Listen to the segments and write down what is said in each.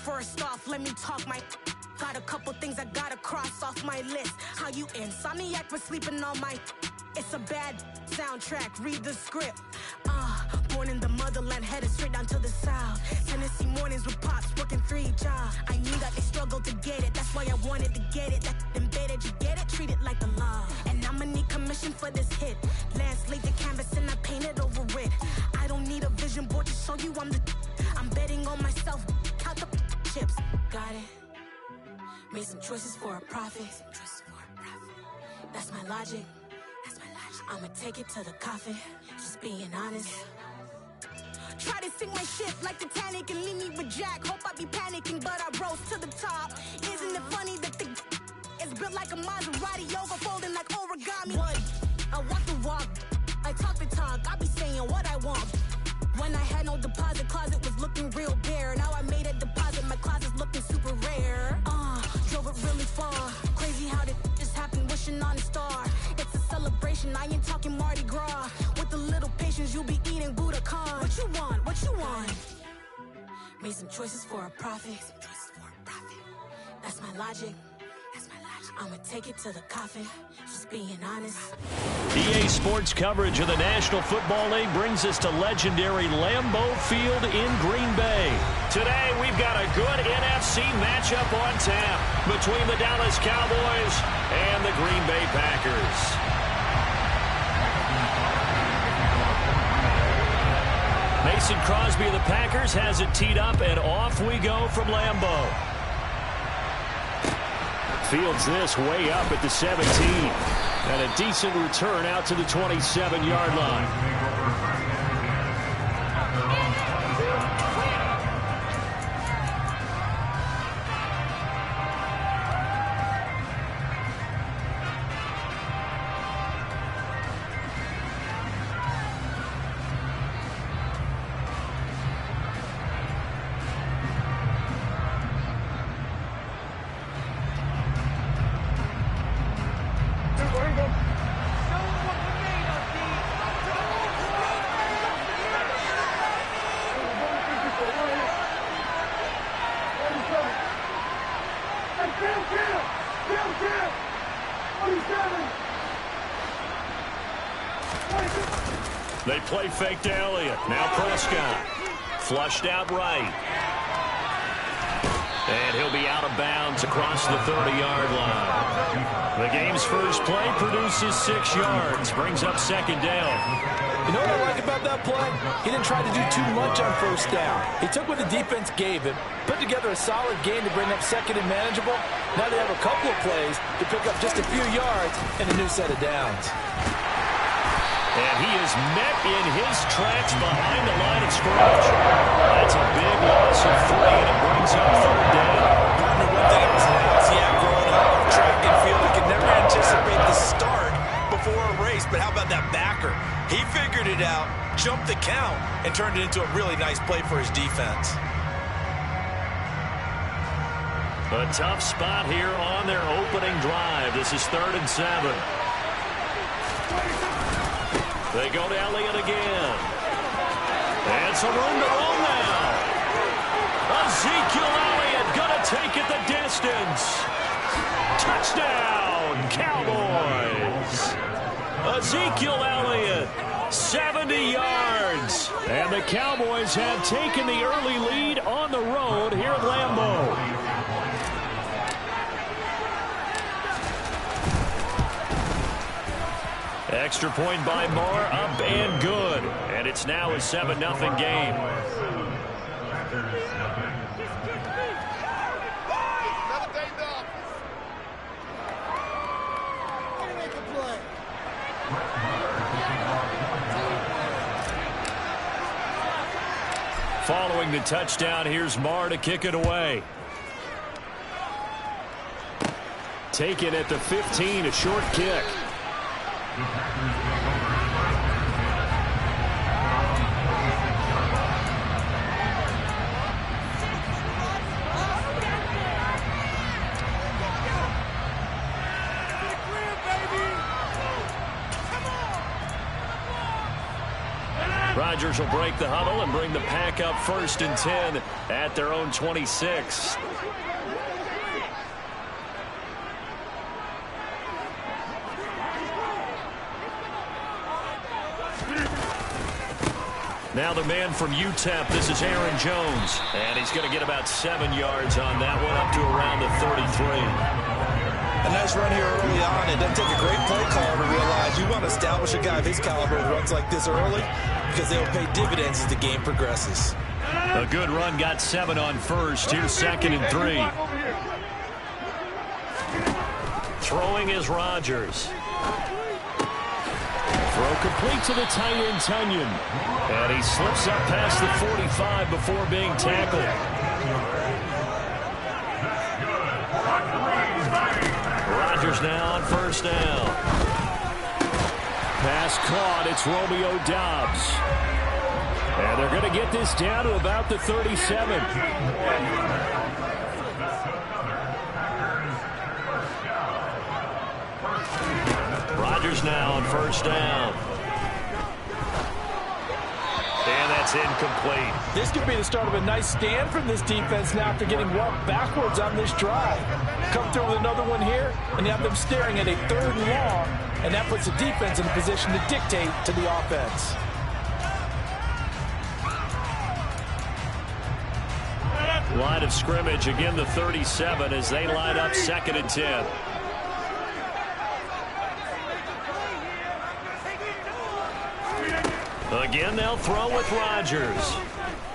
First off, let me talk my... Got a couple things I gotta cross off my list. How you insomniac for sleeping on my... It's a bad soundtrack, read the script. Born in the motherland, headed straight down to the south. Tennessee mornings with pops, working 3 jobs. I knew that they struggled to get it, that's why I wanted to get it. That embedded, you get it, treat it like the law. And I'ma need commission for this hit. Lance laid the canvas and I painted over it. I don't need a vision board to show you I'm betting on myself, count the chips. Got it. Made some choices for a profit. That's my logic. I'ma take it to the coffin, just being honest. Try to sing my shit like Titanic and leave me with Jack. Hope I be panicking, but I rose to the top. Isn't it funny that the is built like a Maserati, overfolding like origami? What? I walk the walk, I talk the talk, I be saying what I want. When I had no deposit, closet was looking real bare. Now I made a deposit, my closet's looking super rare. Drove it really far. Crazy how did just happen, wishing on a star. It's a celebration, I ain't talking Mardi Gras. With a little patience, you'll be eating Budokan. What you want? What you want? Made some choices for a profit. That's my logic. I'ma take it to the coffin, just being honest. EA Sports coverage of the National Football League brings us to legendary Lambeau Field in Green Bay. Today, we've got a good NFC matchup on tap between the Dallas Cowboys and the Green Bay Packers. Mason Crosby of the Packers has it teed up, and off we go from Lambeau. Fields this way up at the 17. And a decent return out to the 27-yard line. They play fake to Elliott. Now Prescott. Flushed out right. And he'll be out of bounds across the 30-yard line. The game's first play produces 6 yards. Brings up second down. You know what I like about that play? He didn't try to do too much on first down. He took what the defense gave him, put together a solid game to bring up second and manageable. Now they have a couple of plays to pick up just a few yards and a new set of downs. And he is met in his tracks behind the line of scrimmage. That's a big loss of 3, and it brings up third down. Partner, one thing I see growing up track and field, we can never anticipate the start before a race, but how about that backer? He figured it out, jumped the count, and turned it into a really nice play for his defense. A tough spot here on their opening drive. This is 3rd and 7. They go to Elliott again. And some room to roll now. Ezekiel Elliott going to take it the distance. Touchdown, Cowboys. Ezekiel Elliott, 70 yards. And the Cowboys have taken the early lead on the road here at Lambeau. Extra point by Moore, up and good. And it's now a 7-0 game. Following the touchdown, here's Moore to kick it away. Taken at the 15, a short kick. Rodgers will break the huddle and bring the Pack up 1st and 10 at their own 26. Now the man from UTEP, this is Aaron Jones. And he's going to get about 7 yards on that one, up to around the 33. A nice run here early on. It doesn't take a great play caller to realize you want to establish a guy of his caliber who runs like this early, because they'll pay dividends as the game progresses. A good run, got 7 on first. Here's 2nd and 3. Throwing is Rodgers. Throw complete to the tight end, Tunyon. And he slips up past the 45 before being tackled. Rodgers now on 1st down. Pass caught. It's Romeo Doubs. And they're going to get this down to about the 37. Rodgers now on 1st down. And that's incomplete. This could be the start of a nice stand from this defense now after getting walked backwards on this drive. Come through with another one here, and you have them staring at a 3rd and long, and that puts the defense in a position to dictate to the offense. Line of scrimmage, again the 37 as they line up 2nd and 10. Again, they'll throw with Rodgers.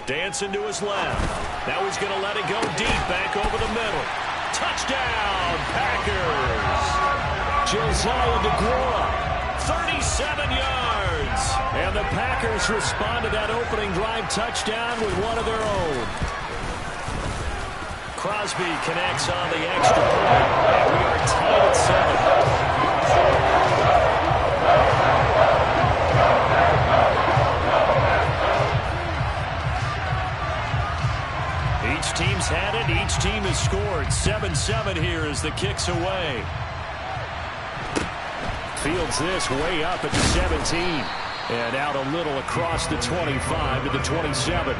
Dancing to his left. Now he's going to let it go deep, back over the middle. Touchdown, Packers! Josiah DeGuara, 37 yards. And the Packers respond to that opening drive touchdown with one of their own. Crosby connects on the extra point, and we are tied at 7. Each team's had it. Each team has scored. 7-7 here as the kick's away. Fields this way up at the 17. And out a little across the 25 to the 27.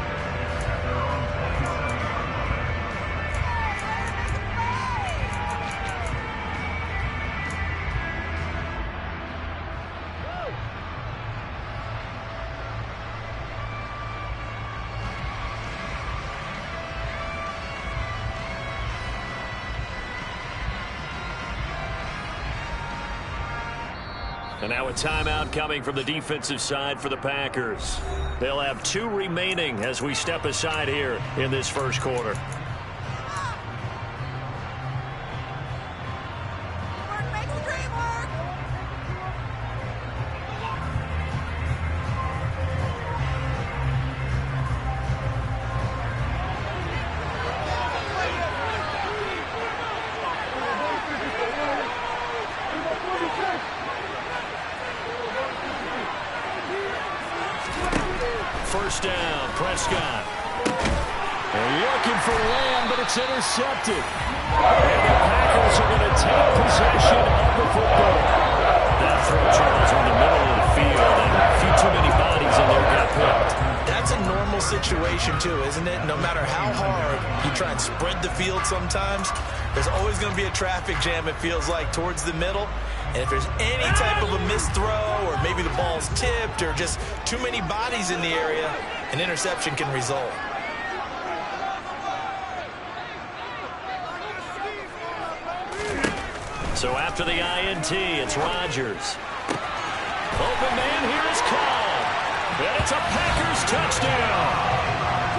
And now a timeout coming from the defensive side for the Packers. They'll have 2 remaining as we step aside here in this 1st quarter. First down, Prescott. They're looking for Lamb, but it's intercepted. And the Packers are going to take possession of the football. That throw, Charles, on the middle of the field, and a few too many bodies in there got picked. That's a normal situation, too, isn't it? No matter how hard you try and spread the field sometimes, there's always going to be a traffic jam, it feels like, towards the middle. And if there's any type of a missed throw, or maybe the ball's tipped, or just too many bodies in the area, an interception can result. So after the INT, it's Rodgers. Open man, here is Cobb. And it's a Packers touchdown.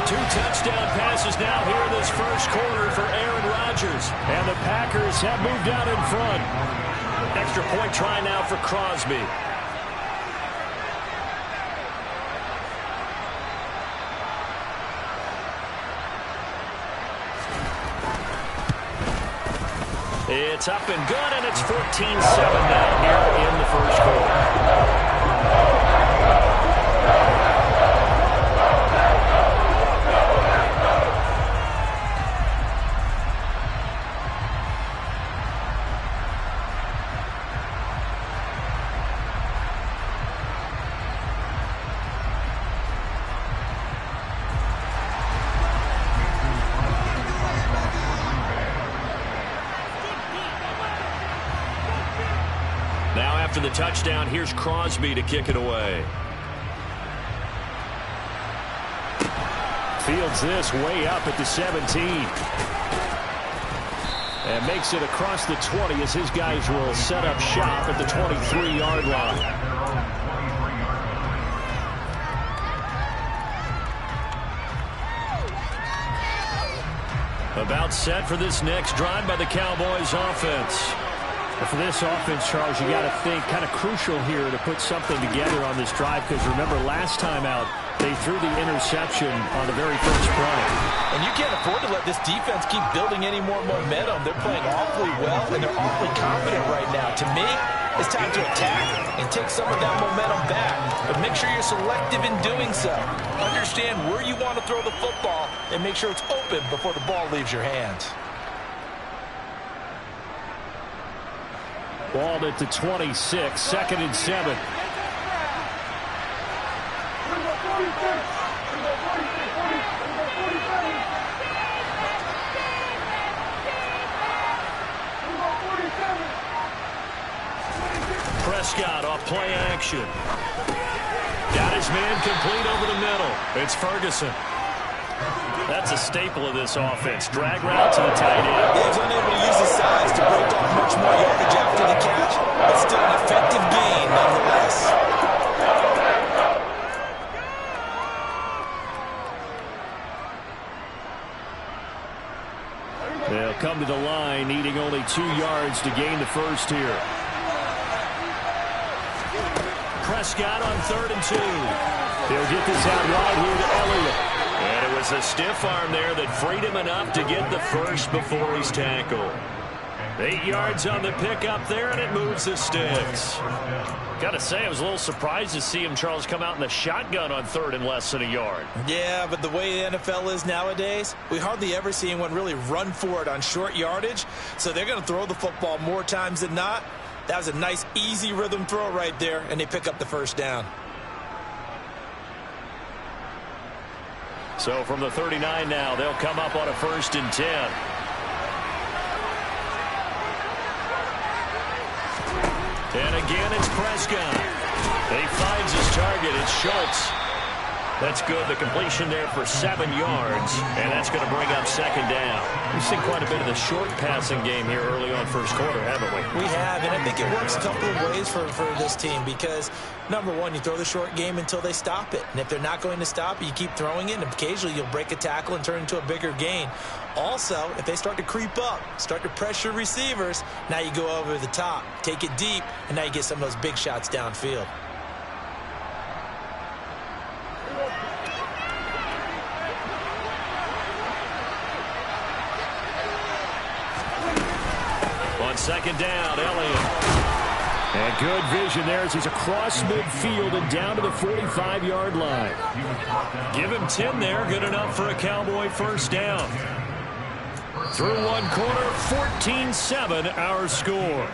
2 touchdown passes now here in this 1st quarter for Aaron Rodgers. And the Packers have moved out in front. Extra point try now for Crosby. It's up and good, and it's 14-7 now here in the 1st quarter. after the touchdown. Here's Crosby to kick it away. Fields this way up at the 17. And makes it across the 20 as his guys will set up shop at the 23-yard line. About set for this next drive by the Cowboys offense. For this offense, Charles, you got to think kind of crucial here to put something together on this drive, because remember last time out they threw the interception on the very first play. And you can't afford to let this defense keep building any more momentum. They're playing awfully well, and they're awfully confident right now. To me, it's time to attack and take some of that momentum back. But make sure you're selective in doing so. Understand where you want to throw the football and make sure it's open before the ball leaves your hands. Ball at the 26, 2nd and 7. Prescott off play action. Got his man complete over the middle. It's Ferguson. That's a staple of this offense. Drag route to the tight end. He was unable to use his size to break off much more yardage after the catch, but still an effective gain nonetheless. They'll come to the line, needing only 2 yards to gain the first here. Prescott on 3rd and 2. He'll get this out wide here to Elliott. And it was a stiff arm there that freed him enough to get the first before he's tackled. 8 yards on the pickup there, and it moves the sticks. Got to say, I was a little surprised to see him, Charles, come out in the shotgun on 3rd and less than a yard. Yeah, but the way the NFL is nowadays, we hardly ever see anyone really run for it on short yardage. So they're going to throw the football more times than not. That was a nice, easy rhythm throw right there, and they pick up the first down. So from the 39 now, they'll come up on a 1st and 10. And again, it's Prescott. He finds his target. It's Schultz. That's good. The completion there for 7 yards, and that's going to bring up 2nd down. We've seen quite a bit of the short passing game here early on first quarter, haven't we? We have, and I think it works a couple of ways for this team because, number one, you throw the short game until they stop it. And if they're not going to stop it, you keep throwing it, and occasionally you'll break a tackle and turn it into a bigger gain. Also, if they start to creep up, start to pressure receivers, now you go over the top, take it deep, and now you get some of those big shots downfield. On 2nd down, Elliott. And good vision there as he's across midfield and down to the 45-yard line. Give him 10 there, good enough for a Cowboy first down. Through 1 quarter, 14-7 our score.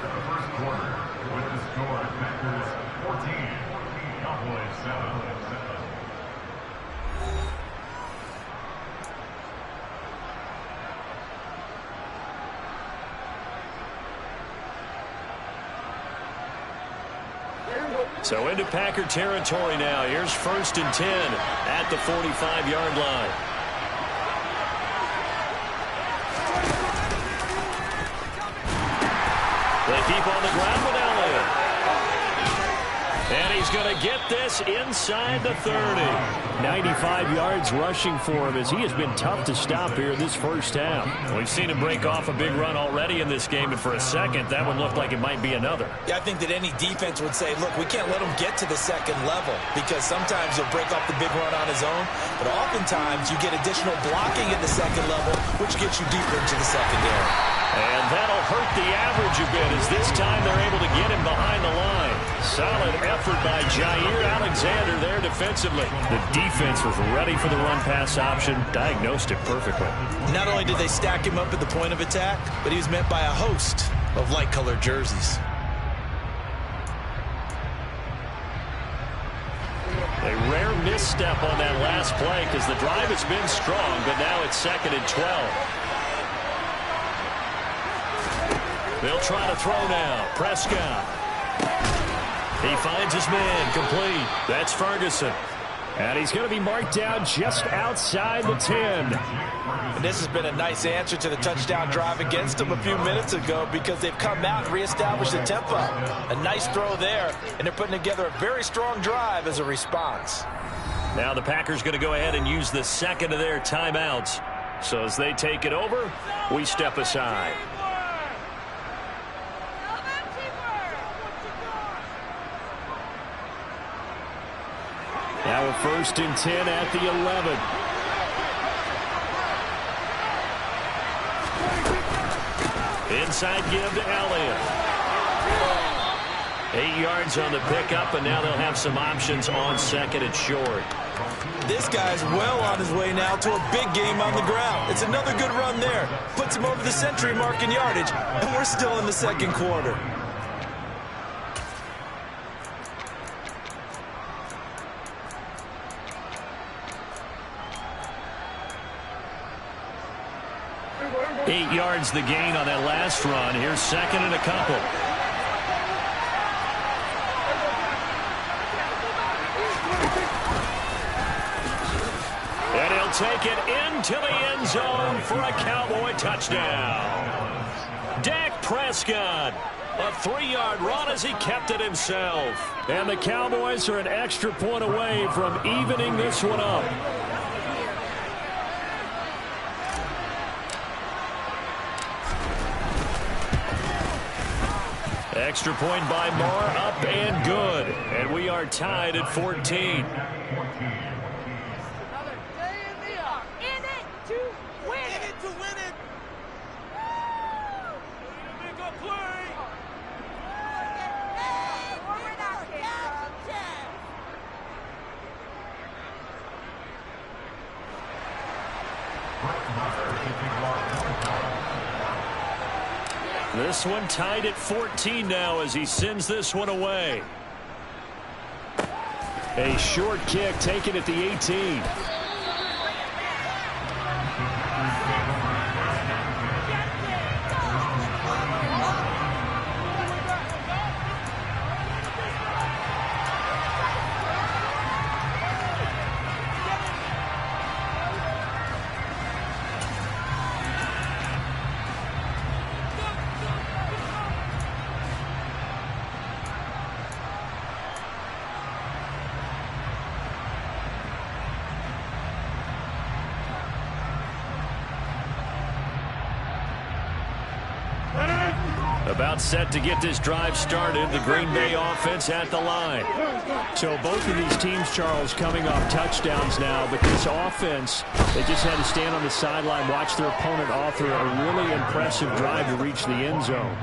So into Packer territory now. Here's 1st and 10 at the 45-yard line. They keep on the ground with Elliott. And he's going to get this inside the 30. 95 yards rushing for him as he has been tough to stop here in this first half. We've seen him break off a big run already in this game, and for a second, that one looked like it might be another. Yeah, I think that any defense would say, look, we can't let him get to the 2nd level because sometimes he'll break off the big run on his own, but oftentimes you get additional blocking at the 2nd level, which gets you deeper into the secondary. And that'll hurt the average a bit as this time they're able to get him behind the line. Solid effort by Jair Alexander there defensively. The defense was ready for the run-pass option, diagnosed it perfectly. Not only did they stack him up at the point of attack, but he was met by a host of light-colored jerseys. A rare misstep on that last play because the drive has been strong, but now it's 2nd and 12. They'll try to throw now. Prescott. He finds his man, complete. That's Ferguson. And he's going to be marked down just outside the 10. And this has been a nice answer to the touchdown drive against them a few minutes ago because they've come out and reestablished the tempo. A nice throw there, and they're putting together a very strong drive as a response. Now the Packers going to go ahead and use the second of their timeouts. So as they take it over, we step aside. Now a 1st and 10 at the 11. Inside give to Elliott. 8 yards on the pickup, and now they'll have some options on 2nd and short. This guy's well on his way now to a big game on the ground. It's another good run there. Puts him over the century mark in yardage, and we're still in the 2nd quarter. Eight yards the gain on that last run. Here's 2nd and a couple. And he'll take it into the end zone for a Cowboy touchdown. Dak Prescott, a 3-yard run as he kept it himself. And the Cowboys are an extra point away from evening this one up. Extra point by Moore, up and good. And we are tied at 14. This one tied at 14 now as he sends this one away. A short kick taken at the 18. About set to get this drive started. The Green Bay offense at the line. So both of these teams, Charles, coming off touchdowns now, but this offense, they just had to stand on the sideline, watch their opponent author a really impressive drive to reach the end zone.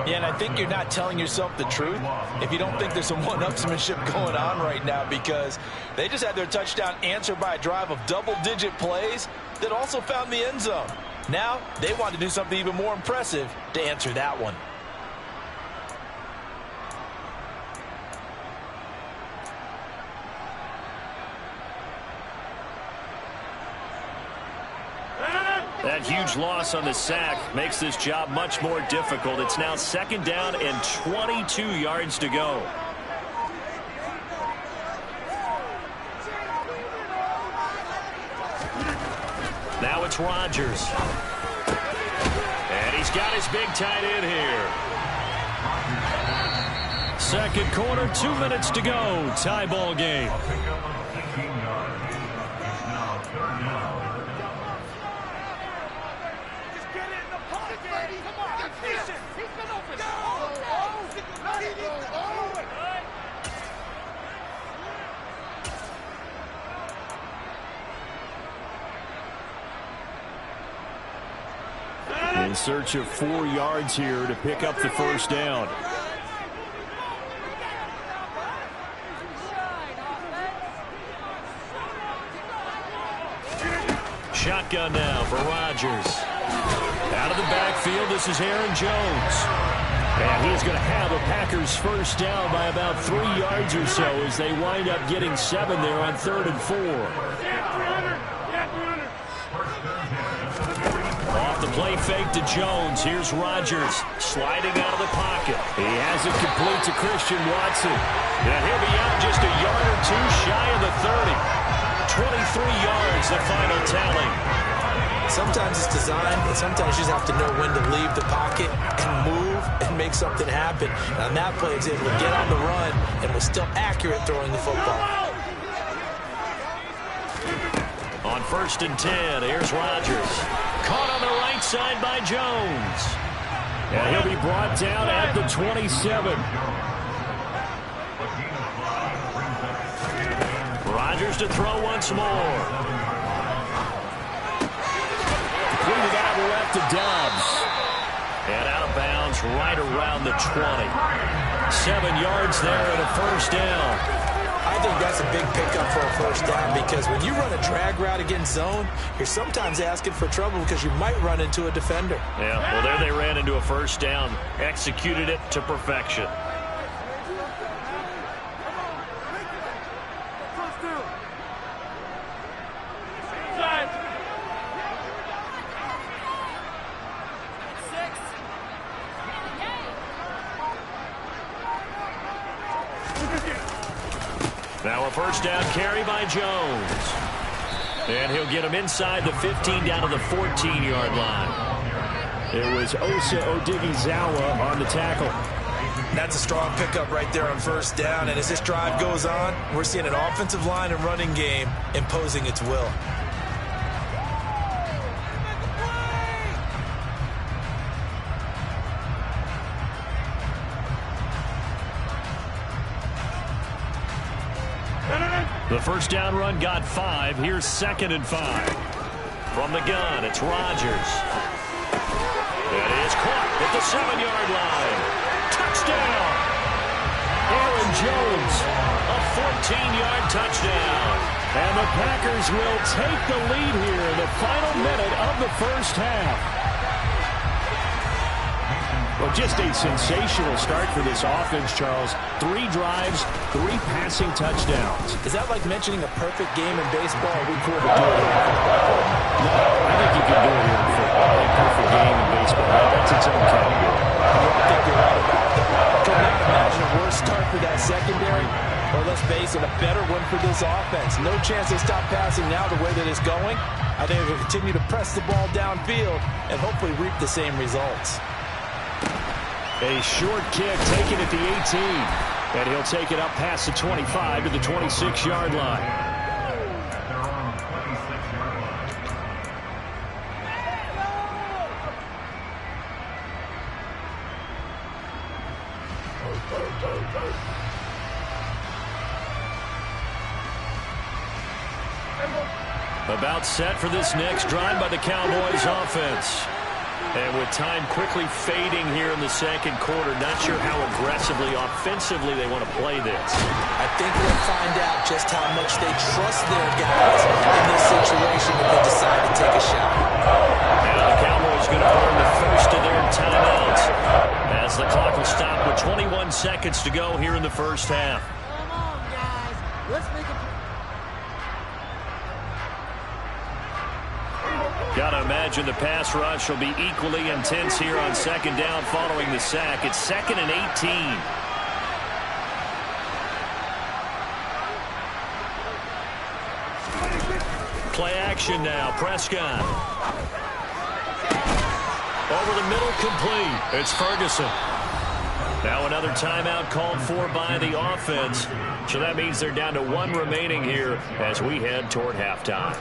Yeah, and I think you're not telling yourself the truth if you don't think there's some one-upsmanship going on right now, because they just had their touchdown answered by a drive of double-digit plays that also found the end zone. Now they want to do something even more impressive to answer that one. That huge loss on the sack makes this job much more difficult. It's now 2nd down and 22 yards to go. Now it's Rodgers. And he's got his big tight end here. 2nd quarter, 2 minutes to go. Tie ball game. In search of 4 yards here to pick up the 1st down. Shotgun now for Rodgers. Out of the backfield, this is Aaron Jones. And he's going to have a Packers 1st down by about 3 yards or so as they wind up getting 7 there on 3rd and 4. Off the play fake to Jones. Here's Rodgers sliding out of the pocket. He has it complete to Christian Watson. And he'll be out just a yard or two shy of the 30. 23 yards, the final tally. Sometimes it's designed, and sometimes you just have to know when to leave the pocket and move and make something happen. And on that play, he was able to get on the run and was still accurate throwing the football. On 1st and 10, here's Rodgers. Caught on the right side by Jones. And he'll be brought down at the 27. Rodgers to throw once more. Completed out left to Dobbs. And out of bounds right around the 20. 7 yards there and a first down. I think that's a big pickup for a first down because when you run a drag route against zone, you're sometimes asking for trouble because you might run into a defender. Yeah, well, there they ran into a first down. Executed it to perfection. Now a first down carry by Jones. And he'll get him inside the 15 down to the 14-yard line. It was Osa Odighizuwa on the tackle. That's a strong pickup right there on first down. And as this drive goes on, we're seeing an offensive line and running game imposing its will. The first down run got 5. Here's 2nd and 5. From the gun, it's Rodgers. It is caught at the 7-yard line. Touchdown! Aaron Jones. A 14-yard touchdown. And the Packers will take the lead here in the final minute of the first half. Well, just a sensational start for this offense, Charles. 3 drives, 3 passing touchdowns. Is that like mentioning a perfect game in baseball? Or we could do it in football? No, I think you can do it here in football. A perfect game in baseball. That's its own category. I think you're right about that. Can we imagine a worse start for that secondary? Or let's face it, a better one for this offense. No chance they stop passing now the way that it's going. I think they'll continue to press the ball downfield and hopefully reap the same results. A short kick taken at the 18. And he'll take it up past the 25 to the 26-yard line. About set for this next drive by the Cowboys offense. And with time quickly fading here in the second quarter, not sure how aggressively, offensively they want to play this. I think we'll find out just how much they trust their guys in this situation if they decide to take a shot. Now the Cowboys going to earn the first of their timeouts as the clock will stop with 21 seconds to go here in the first half. Come on, guys. Let's make it. Gotta imagine the pass rush will be equally intense here on second down following the sack. It's 2nd and 18. Play action now. Prescott. Over the middle, complete. It's Ferguson. Now another timeout called for by the offense. So that means they're down to 1 remaining here as we head toward halftime.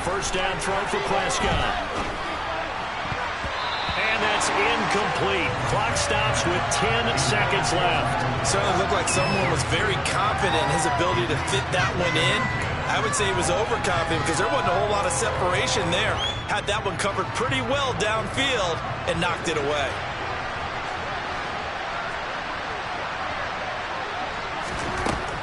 First down throw for Prescott. And that's incomplete. Clock stops with 10 seconds left. Certainly looked like someone was very confident in his ability to fit that one in. I would say he was overconfident because there wasn't a whole lot of separation there. Had that one covered pretty well downfield and knocked it away.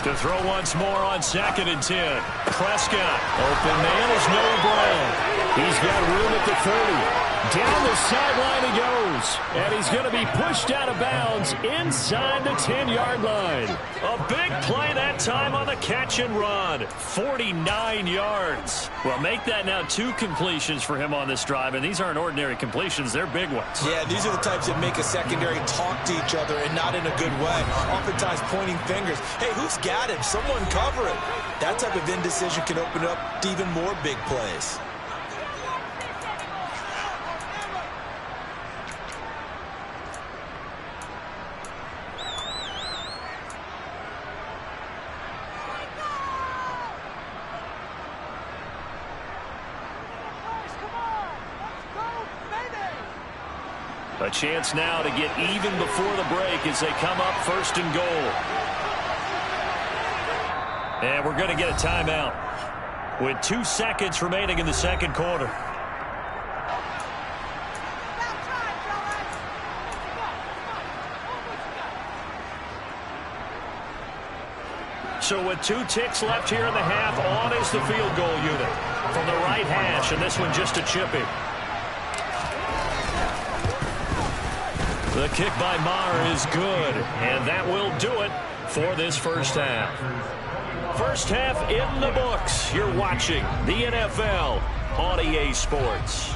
To throw once more on 2nd and 10. Prescott. Open man is Noah Brown. He's got room at the 30. Down the sideline he goes. And he's going to be pushed out of bounds inside the 10-yard line. A big play that time on the catch and run. 49 yards. Well, make that now 2 completions for him on this drive. And these aren't ordinary completions. They're big ones. Yeah, these are the types that make a secondary talk to each other and not in a good way. Oftentimes pointing fingers. Hey, who's got him? Someone cover it. That type of indecision can open up to even more big plays. A chance now to get even before the break as they come up 1st and goal. And we're going to get a timeout with 2 seconds remaining in the 2nd quarter. So with 2 ticks left here in the half, on is the field goal unit from the right hash, and this one just a chippy. The kick by Maher is good, and that will do it for this first half. First half in the books. You're watching the NFL on EA Sports.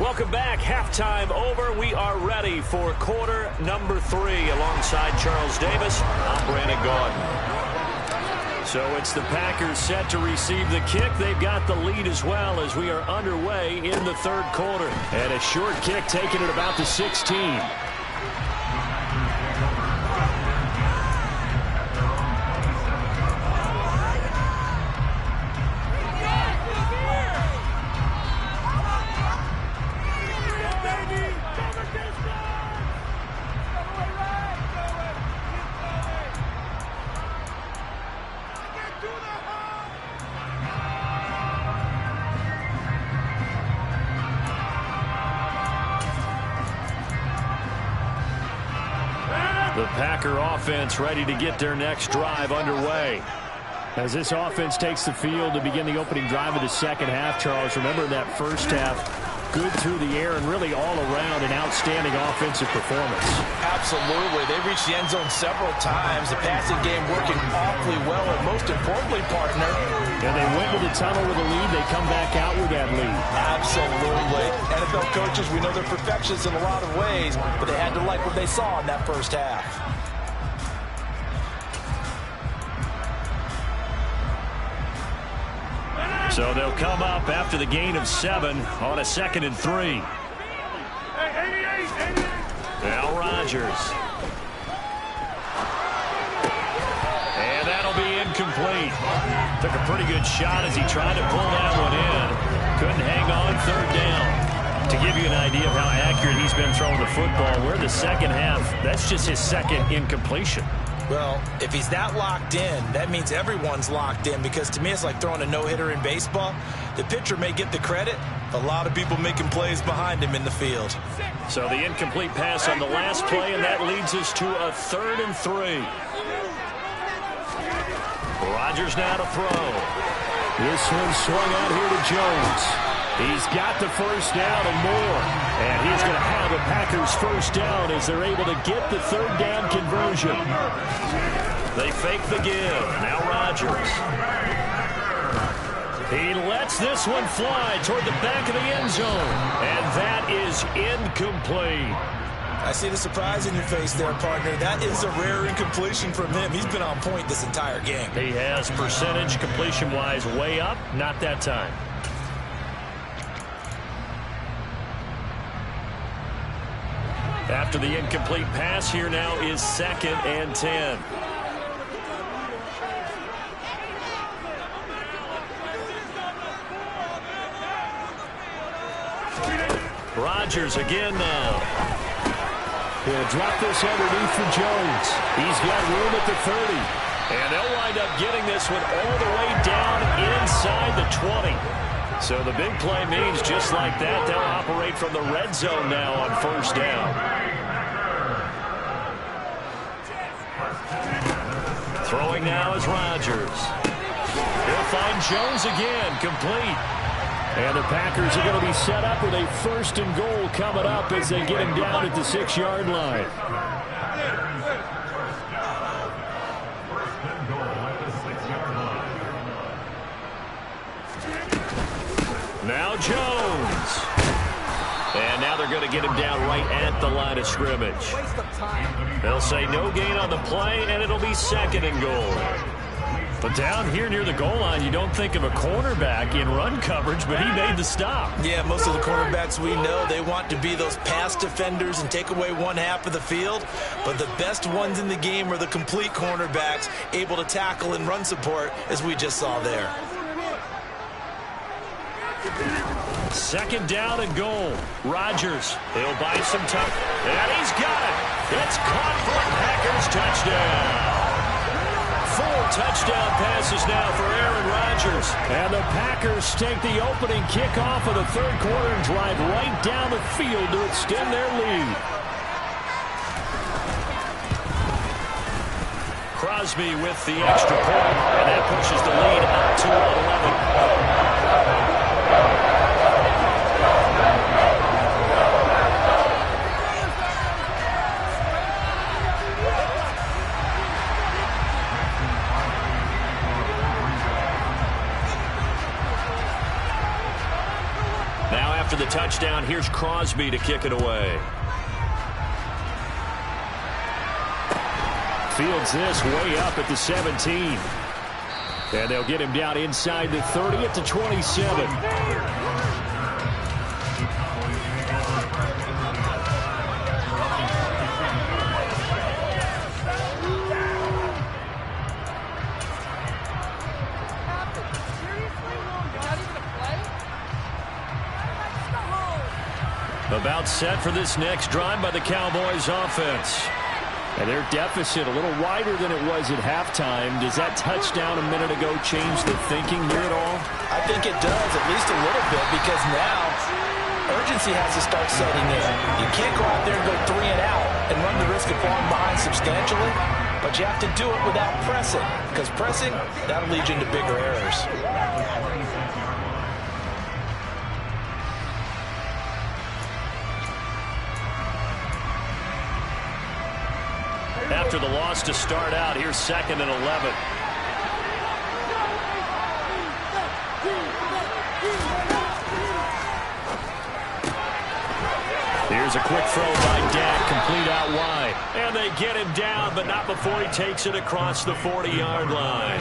Welcome back. Halftime over. We are ready for quarter number 3. Alongside Charles Davis, I'm Brandon Gaudin. So it's the Packers set to receive the kick. They've got the lead as well as we are underway in the 3rd quarter. And a short kick taken at about the 16. The Packer offense ready to get their next drive underway. As this offense takes the field to begin the opening drive of the 2nd half, Charles, remember that first half, good through the air and really all around an outstanding offensive performance. Absolutely. They reached the end zone several times. The passing game working awfully well, and most importantly, partner. And they went to the tunnel with a lead. They come back out with that lead. Absolutely. NFL coaches, we know they're perfectionists in a lot of ways, but they had to like what they saw in that first half. So they'll come up after the gain of 7 on a 2nd and 3. Now Rodgers. And that'll be incomplete. Took a pretty good shot as he tried to pull that one in. Couldn't hang on 3rd down. To give you an idea of how accurate he's been throwing the football, we're in the 2nd half. That's just his 2nd incompletion. Well, if he's that locked in, that means everyone's locked in, because to me it's like throwing a no-hitter in baseball. The pitcher may get the credit. A lot of people making plays behind him in the field. So the incomplete pass on the last play, and that leads us to a 3rd and 3. Rodgers now to throw. This one swung out here to Jones. He's got the first down and more. And he's going to have a Packers first down as they're able to get the 3rd down conversion. They fake the give. Now Rodgers. He lets this one fly toward the back of the end zone. And that is incomplete. I see the surprise in your face there, partner. That is a rare incompletion from him. He's been on point this entire game. He has percentage completion-wise way up. Not that time. After the incomplete pass, here now is 2nd and 10. Rodgers again now. He'll drop this underneath for Jones. He's got room at the 30. And they'll wind up getting this one all the way down inside the 20. So the big play means just like that, they'll operate from the red zone now on first down. Throwing now is Rodgers. He'll find Jones again, complete. And the Packers are going to be set up with a 1st and goal coming up as they get him down at the 6-yard line. Now Jones. And now they're going to get him down right at the line of scrimmage. They'll say no gain on the play, and it'll be 2nd and goal. But down here near the goal line, you don't think of a cornerback in run coverage, but he made the stop. Yeah, most of the cornerbacks we know, they want to be those pass defenders and take away one half of the field. But the best ones in the game are the complete cornerbacks, able to tackle and run support, as we just saw there. 2nd down and goal. Rodgers, he'll buy some time. And he's got it. It's caught for a Packers touchdown. 4 touchdown passes now for Aaron Rodgers. And the Packers take the opening kickoff of the 3rd quarter and drive right down the field to extend their lead. Crosby with the extra point, and that pushes the lead up to 11. Now after the touchdown, here's Crosby to kick it away. Fields this way up at the 17. And they'll get him down inside the 30 at the 27. About set for this next drive by the Cowboys offense. And their deficit a little wider than it was at halftime. Does that touchdown a minute ago change the thinking here at all? I think it does, at least a little bit, because now urgency has to start setting in. You can't go out there and go 3 and out and run the risk of falling behind substantially, but you have to do it without pressing, because pressing, that'll lead you into bigger errors. After the loss to start out, here's 2nd and 11. Here's a quick throw by Dak, complete out wide. And they get him down, but not before he takes it across the 40-yard line.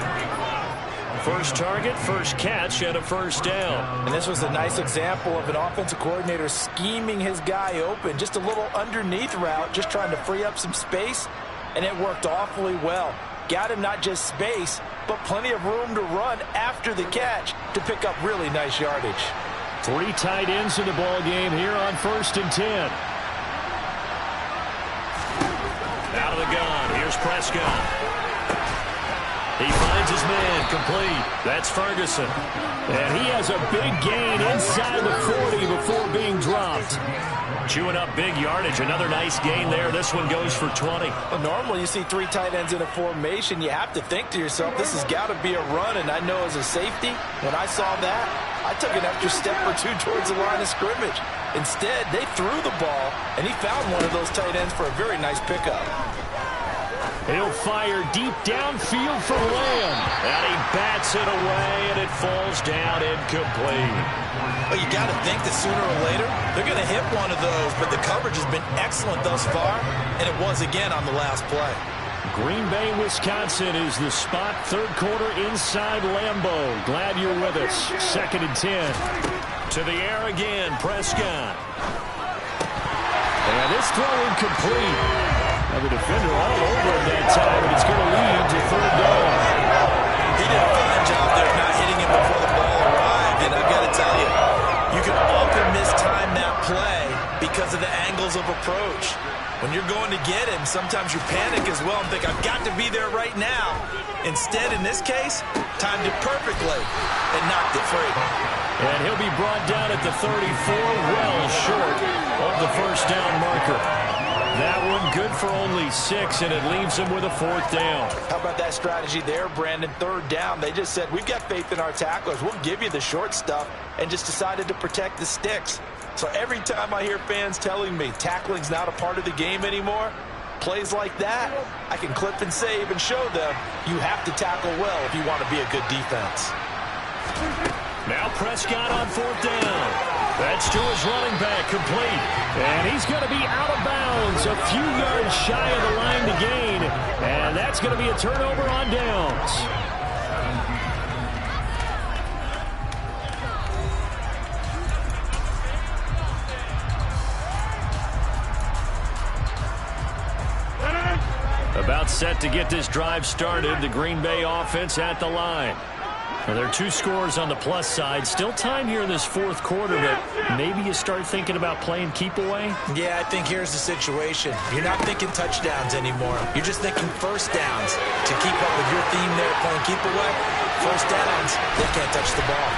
First target, first catch, and a 1st down. And this was a nice example of an offensive coordinator scheming his guy open. Just a little underneath route, just trying to free up some space. And it worked awfully well. Got him not just space, but plenty of room to run after the catch to pick up really nice yardage. 3 tight ends in the ball game here on 1st and 10. Out of the gun, here's Prescott. He finds his man, complete. That's Ferguson. And he has a big gain inside the 40 before being dropped. Chewing up big yardage. Another nice gain there. This one goes for 20. Well, normally you see 3 tight ends in a formation. You have to think to yourself, this has got to be a run. And I know as a safety, when I saw that, I took an extra step or 2 towards the line of scrimmage. Instead, they threw the ball, and he found one of those tight ends for a very nice pickup. He'll fire deep downfield for Lamb. And he bats it away, and it falls down incomplete. Well, you got to think that sooner or later, they're going to hit one of those, but the coverage has been excellent thus far, and it was again on the last play. Green Bay, Wisconsin is the spot. 3rd quarter inside Lambeau. Glad you're with us. 2nd and 10. To the air again, Prescott. And this throw incomplete. Now the defender all over him that time, and it's going to lead to 3rd down. He did a fine job there not hitting him before the ball arrived, and I've got to tell you, you can often mistime that play because of the angles of approach. When you're going to get him, sometimes you panic as well and think, I've got to be there right now. Instead, in this case, timed it perfectly and knocked it free. And he'll be brought down at the 34, well short of the first down marker. That one good for only 6, and it leaves him with a 4th down. How about that strategy there, Brandon? 3rd down. They just said, we've got faith in our tacklers. We'll give you the short stuff, and just decided to protect the sticks. So every time I hear fans telling me tackling's not a part of the game anymore, plays like that, I can clip and save and show them you have to tackle well if you want to be a good defense. Now Prescott on 4th down. That's to his running back, complete. And he's going to be out of bounds, a few yards shy of the line to gain. And that's going to be a turnover on downs. About set to get this drive started. The Green Bay offense at the line. Well, there are 2 scores on the plus side. Still time here in this 4th quarter, but maybe you start thinking about playing keep away? Yeah, I think here's the situation. You're not thinking touchdowns anymore. You're just thinking first downs. To keep up with your theme there, playing keep away, first downs, they can't touch the ball.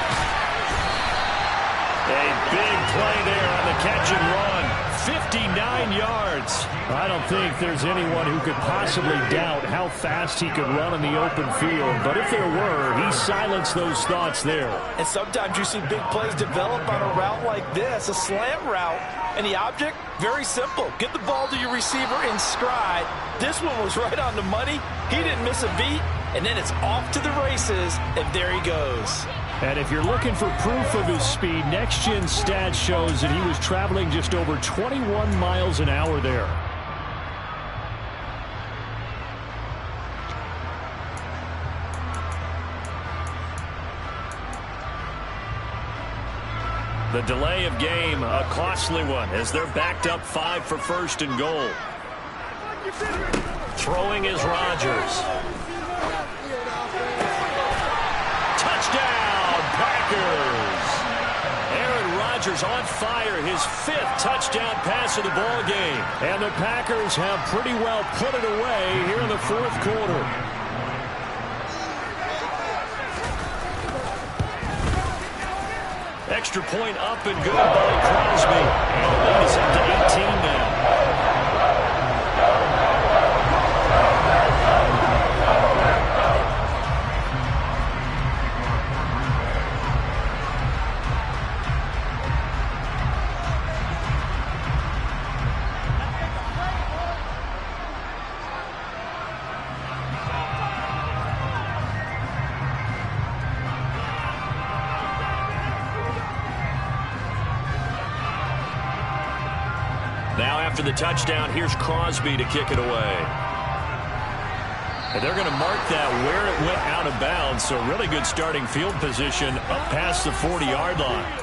A big play there on the catch and run. 59 yards. I don't think there's anyone who could possibly doubt how fast he could run in the open field. But if there were, he silenced those thoughts there. And sometimes you see big plays develop on a route like this, a slam route. And the object, very simple. Get the ball to your receiver in stride. This one was right on the money. He didn't miss a beat. And then it's off to the races, and there he goes. And if you're looking for proof of his speed, Next Gen Stats shows that he was traveling just over 21 miles an hour there. The delay of game, a costly one, as they're backed up 5 for 1st and goal. Throwing is Rodgers. Touchdown, Packers! Aaron Rodgers on fire, his 5th touchdown pass of the ball game. And the Packers have pretty well put it away here in the 4th quarter. Extra point up and good by Crosby. And the lead is up to 18 now. Now after the touchdown, here's Crosby to kick it away. And they're going to mark that where it went out of bounds, so really good starting field position up past the 40-yard line.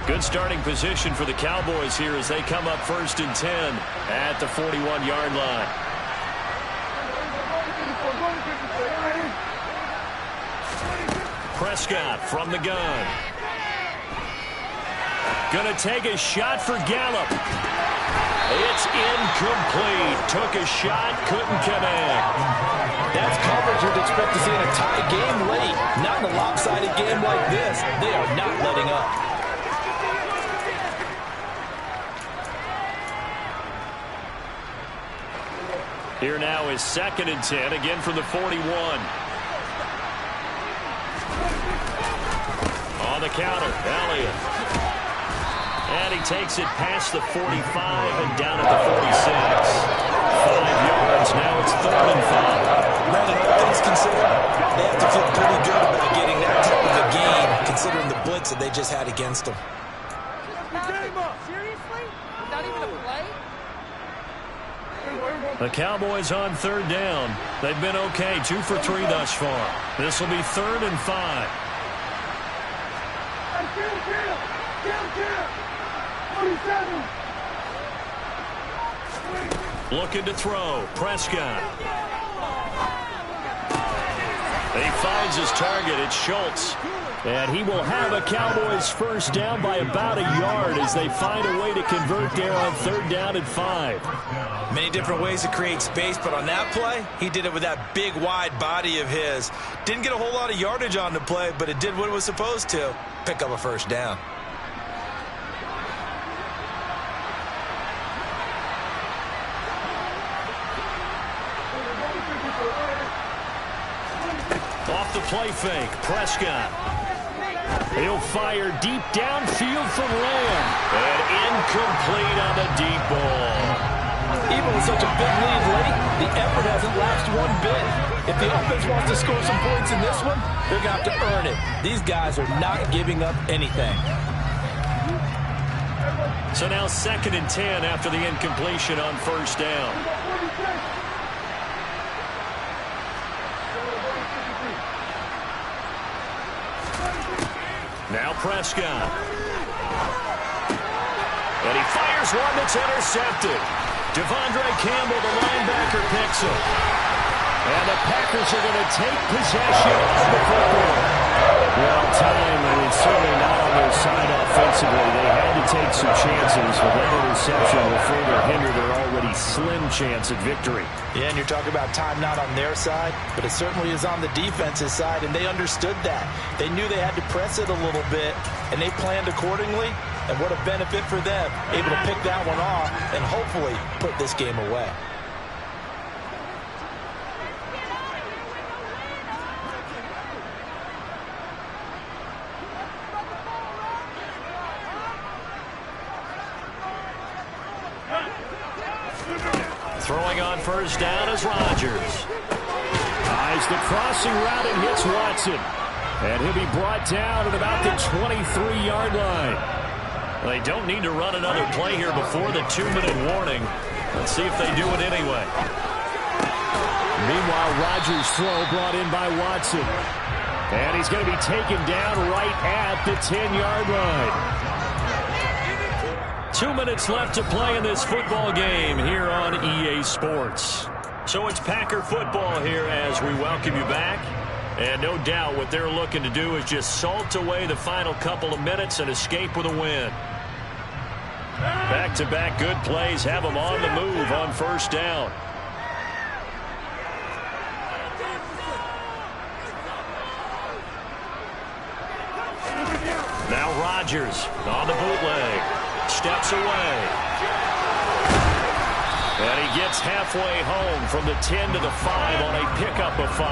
Good starting position for the Cowboys here as they come up 1st and 10 at the 41-yard line. Prescott from the gun. Gonna take a shot for Gallup. It's incomplete. Took a shot, couldn't connect. That's coverage you'd expect to see in a tie game late. Not in a lopsided game like this. They are not letting up. Here now is 2nd and 10, again from the 41. On the counter, Elliott. And he takes it past the 45 and down at the 46. 5 yards, now it's 3rd and 5. Brandon, all things considered, they have to feel pretty good about getting that type of a gain, considering the blitz that they just had against them. Seriously? Not even a play? The Cowboys on 3rd down. They've been okay, 2 for 3 thus far. This will be 3rd and 5. Looking to throw. Prescott. He finds his target. It's Schultz. And he will have a Cowboys first down by about a yard as they find a way to convert there on 3rd down and 5. Many different ways to create space, but on that play, he did it with that big, wide body of his. Didn't get a whole lot of yardage on the play, but it did what it was supposed to. Pick up a first down. Off the play fake. Prescott. He'll fire deep downfield for Lamb. And incomplete on the deep ball. Even with such a big lead late, the effort hasn't lapsed one bit. If the offense wants to score some points in this one, they're going to have to earn it. These guys are not giving up anything. So now 2nd and 10 after the incompletion on 1st down. Now Prescott. And he fires one that's intercepted. Devondre Campbell, the linebacker, picks him. And the Packers are going to take possession of the football. Well, time is certainly not on their side offensively. They had to take some chances, but that interception will further hinder their already slim chance at victory. Yeah, and you're talking about time not on their side, but it certainly is on the defense's side, and they understood that. They knew they had to press it a little bit, and they planned accordingly, and what a benefit for them, able to pick that one off and hopefully put this game away. Throwing on 1st down is Rodgers. Ties the crossing route and hits Watson. And he'll be brought down at about the 23-yard line. They don't need to run another play here before the 2-minute warning. Let's see if they do it anyway. Meanwhile, Rodgers' throw brought in by Watson. And he's going to be taken down right at the 10-yard line. 2 minutes left to play in this football game here on EA Sports. So it's Packer football here as we welcome you back. And no doubt what they're looking to do is just salt away the final couple of minutes and escape with a win. Back-to-back good plays have them on the move on 1st down. Now Rodgers on the bootleg. Steps away. And he gets halfway home from the 10 to the 5 on a pickup of 5.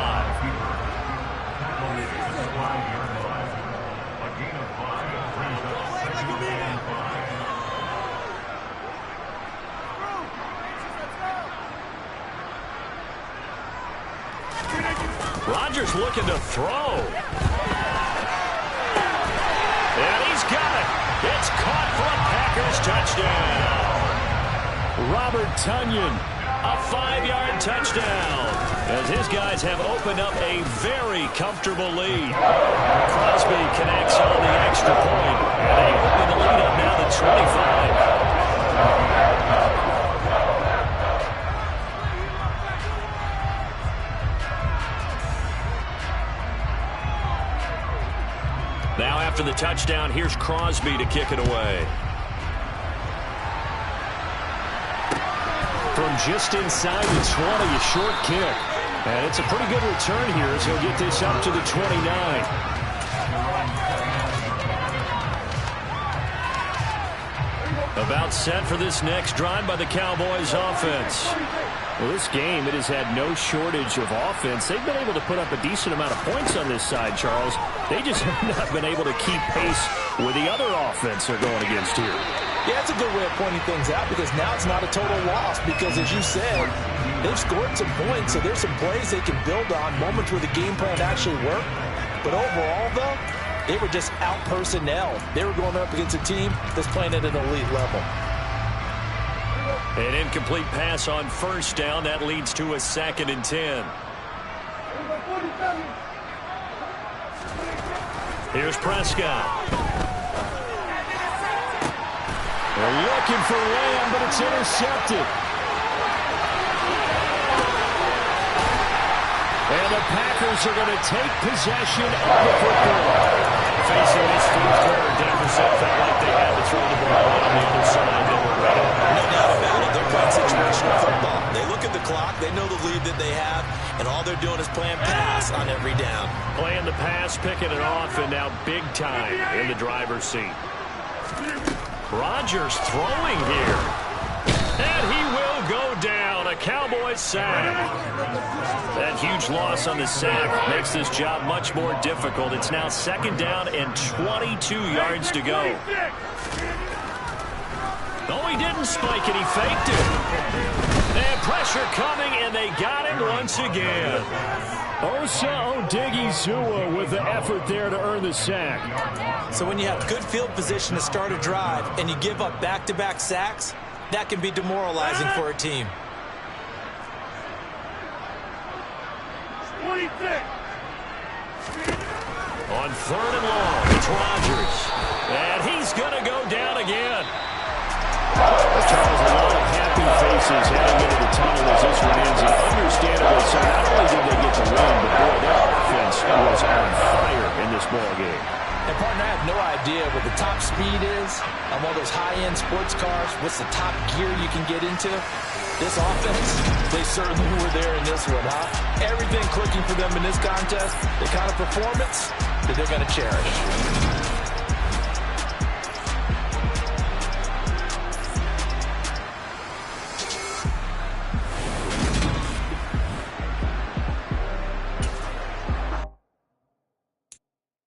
Rodgers looking to throw. And he's got it. It's caught for a Packers touchdown. Robert Tonyan, a 5-yard touchdown. As his guys have opened up a very comfortable lead. Crosby connects on the extra point. And they open the lead up now to 25. Now after the touchdown, here's Crosby to kick it away. From just inside the 20, a short kick. And it's a pretty good return here as he'll get this up to the 29. About set for this next drive by the Cowboys offense. Well, this game, it has had no shortage of offense. They've been able to put up a decent amount of points on this side, Charles. They just have not been able to keep pace with the other offense they're going against here. Yeah, it's a good way of pointing things out because now it's not a total loss because, as you said, they've scored some points, so there's some plays they can build on, moments where the game plan actually worked. But overall, though, they were just out-personnel. They were going up against a team that's playing at an elite level. An incomplete pass on 1st down. That leads to a 2nd and 10. Here's Prescott. They're looking for Lamb, but it's intercepted. And the Packers are going to take possession of the football. Facing this fourth-quarter deficit, felt like they had to throw the ball out on the other side. They were ready. No doubt about it. They're playing situational football. They look at the clock. They know the lead that they have, and all they're doing is playing pass on every down. Playing the pass, picking it off, and now big time in the driver's seat. Rodgers throwing here. And he will go down. A Cowboys sack. That huge loss on the sack makes this job much more difficult. It's now 2nd down and 22 yards to go. No, he didn't spike it. He faked it. And pressure coming, and they got him once again. Osa Odighizuwa with the effort there to earn the sack. So when you have good field position to start a drive and you give up back-to-back sacks, that can be demoralizing for a team. On 3rd and long, it's Rodgers. And he's going to go down again. Charles, a lot of happy faces heading into the tunnel as this one ends. And understandable, so not only did they get the win, but boy, their offense was on fire in this ball game. And partner, I have no idea what the top speed is on one of those high-end sports cars. What's the top gear you can get into? This offense, they certainly were there in this one, huh? Everything clicking for them in this contest, the kind of performance that they're going to cherish.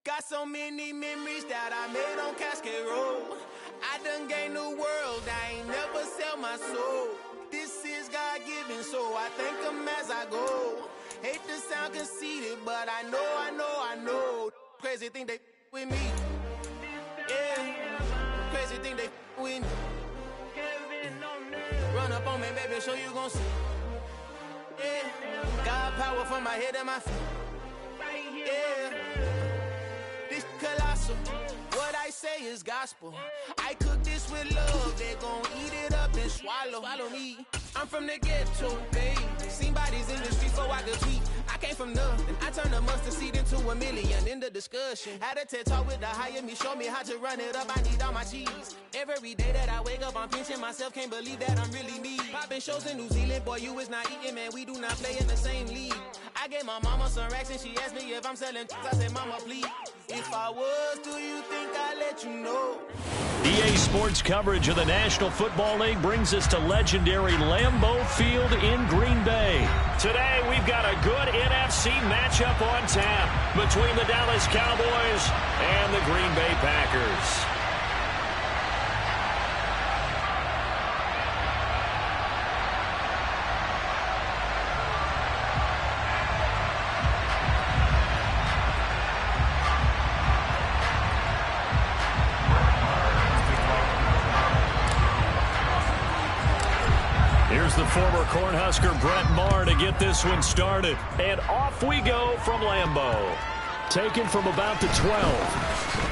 Got so many memories that I made on Cascade Road. I done gained the world, I ain't never sell my soul. This is God-given, so I thank him as I go. Hate to sound conceited, but I know. Crazy thing they with me. Yeah, crazy thing they with me. Run up on me, baby, show you gon' see. Yeah, God power from my head and my feet. Yeah. This colossal, what I say is gospel. I cook this with love, they gon' eat it up and swallow. Follow me, I'm from the ghetto, babe. Seen bodies in the street so I could tweet. I came from nothing, I turned a mustard seed into a million. In the discussion, had a TED talk with the higher me, show me how to run it up. I need all my cheese. Every day that I wake up, I'm pinching myself, can't believe that I'm really me. Popping shows in New Zealand, boy, you is not eating, man. We do not play in the same league. I gave my mama some racks and she asked me if I'm selling. I said, mama, please. If I was, do you think I'd let you know? EA Sports coverage of the National Football League brings us to legendary Lambeau Field in Green Bay. Today, we've got a good NFC matchup on tap between the Dallas Cowboys and the Green Bay Packers. Here's the former Cornhusker Brett Maher to get this one started. And off we go from Lambeau. Taken from about the 12.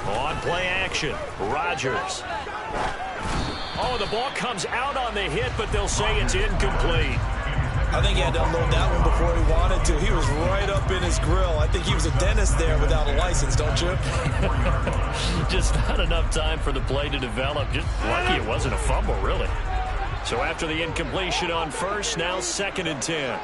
On play action, Rodgers. Oh, the ball comes out on the hit, but they'll say it's incomplete. I think he had to unload that one before he wanted to. He was right up in his grill. I think he was a dentist there without a license, don't you? Just not enough time for the play to develop. Just lucky it wasn't a fumble, really. So after the incompletion on first, now 2nd and 10.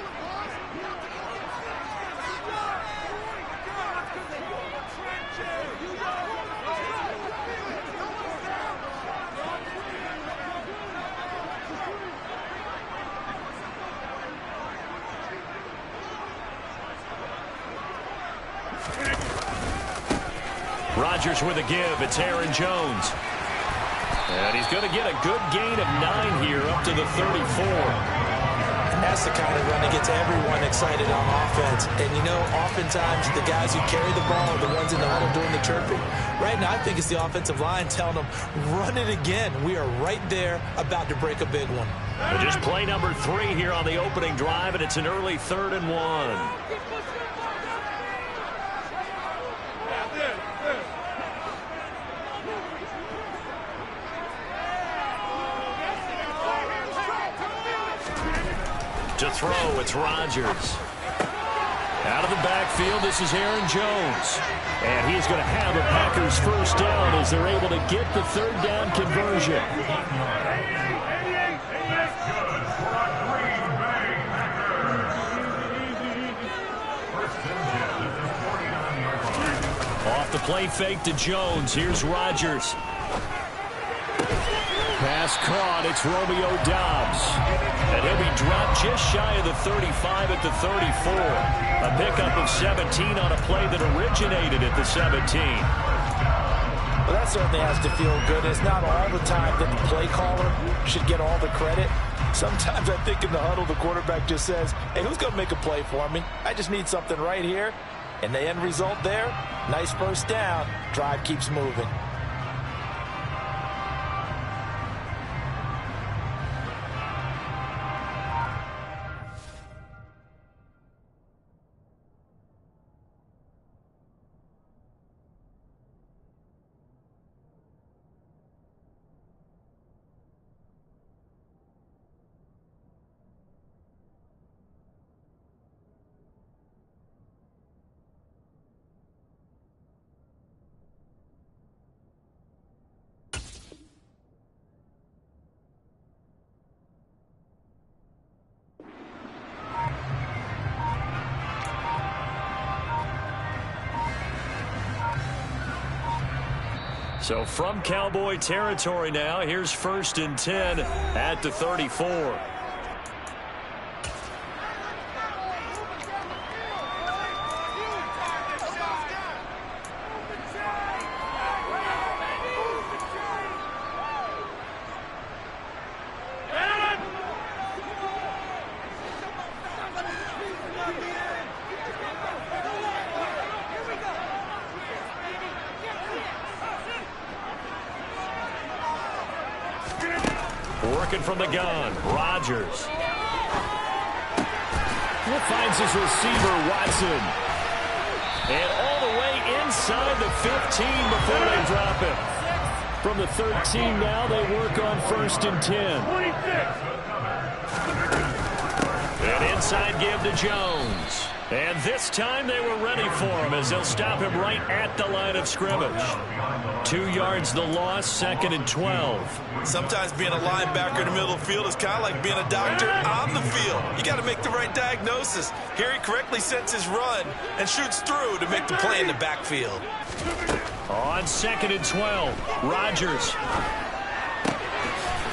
Rodgers with a give. It's Aaron Jones. And he's going to get a good gain of 9 here up to the 34. And that's the kind of run that gets everyone excited on offense. And, you know, oftentimes the guys who carry the ball are the ones in the huddle doing the chirping. Right now, I think it's the offensive line telling them, run it again. We are right there about to break a big one. But just play number 3 here on the opening drive, and it's an early 3rd and 1. To throw, it's Rodgers. Out of the backfield, this is Aaron Jones. And he's going to have a Packers first down as they're able to get the 3rd down conversion. Off the play fake to Jones. Here's Rodgers. Pass caught. It's Romeo Doubs. And he'll be dropped just shy of the 35 at the 34. A pickup of 17 on a play that originated at the 17. Well, that certainly has to feel good. It's not all the time that the play caller should get all the credit. Sometimes I think in the huddle, the quarterback just says, hey, who's going to make a play for me? I just need something right here. And the end result there, nice first down. Drive keeps moving. So from Cowboy territory now, here's 1st and 10 at the 34. Working from the gun, Rodgers. He finds his receiver, Watson. And all the way inside the 15 before they drop him. From the 13 now, they work on 1st and 10. An inside give to Jones. And this time they were ready for him as they'll stop him right at the line of scrimmage. 2 yards the loss, 2nd and 12. Sometimes being a linebacker in the middle of the field is kind of like being a doctor on the field. You got to make the right diagnosis. Here he correctly sets his run and shoots through to make the play in the backfield. On 2nd and 12, Rodgers.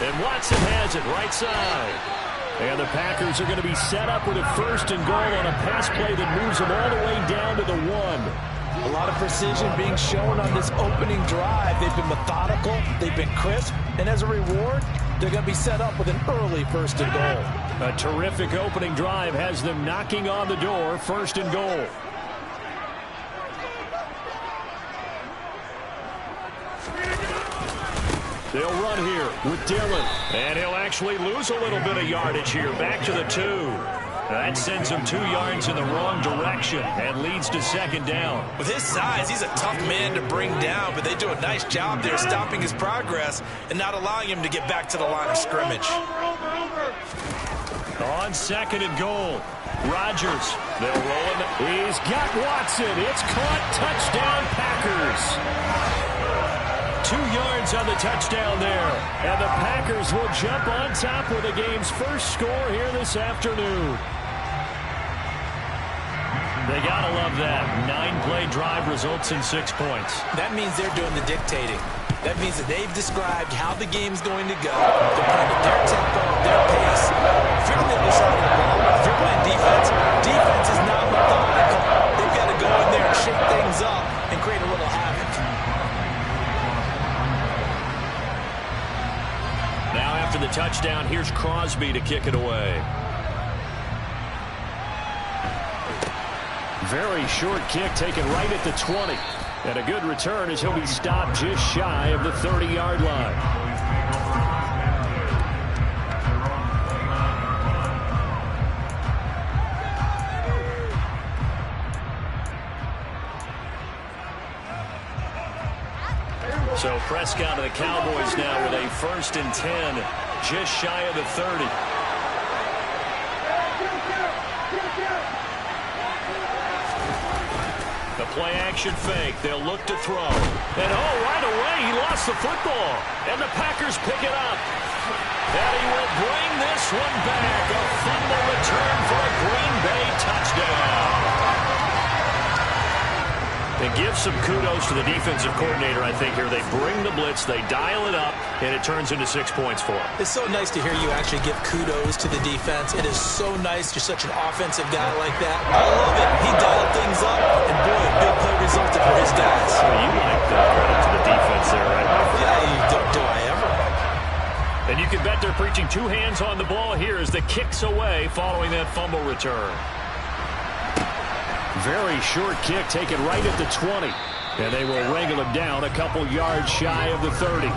And Watson has it right side. And the Packers are going to be set up with a 1st and goal on a pass play that moves them all the way down to the 1. A lot of precision being shown on this opening drive. They've been methodical, they've been crisp, and as a reward, they're going to be set up with an early 1st and goal. A terrific opening drive has them knocking on the door, 1st and goal. They'll run here with Dillon. And he'll actually lose a little bit of yardage here. Back to the 2. That sends him 2 yards in the wrong direction and leads to 2nd down. With his size, he's a tough man to bring down, but they do a nice job there stopping his progress and not allowing him to get back to the line of scrimmage. On 2nd and goal, Rodgers. They'll roll him. He's got Watson. It's caught. Touchdown, Packers. 2 yards on the touchdown there. And the Packers will jump on top with the game's first score here this afternoon. They got to love that. 9-play drive results in 6 points. That means they're doing the dictating. That means that they've described how the game's going to go. They're playing at their tempo, their pace. If you're on the other side of the ball, if you're playing defense, defense is not methodical. They've got to go in there and shake things up and create a little havoc. after the touchdown. Here's Crosby to kick it away. Very short kick taken right at the 20. And a good return as he'll be stopped just shy of the 30-yard line. So Prescott of the Cowboys now with a 1st and 10, just shy of the 30. The play-action fake. They'll look to throw. And, right away, he lost the football. And the Packers pick it up. And he will bring this one back. A fumble return for a Green Bay touchdown. And give some kudos to the defensive coordinator, I think, here. They bring the blitz, they dial it up, and it turns into 6 points for them. It's so nice to hear you actually give kudos to the defense. It is so nice. You're such an offensive guy like that. I love it. He dialed things up, and boy, a big play resulted for his guys. So you like the credit to the defense there, right? Yeah, do I ever? And you can bet they're preaching 2 hands on the ball here as the kick's away following that fumble return. Very short kick taken right at the 20. And they will wrangle him down a couple yards shy of the 30.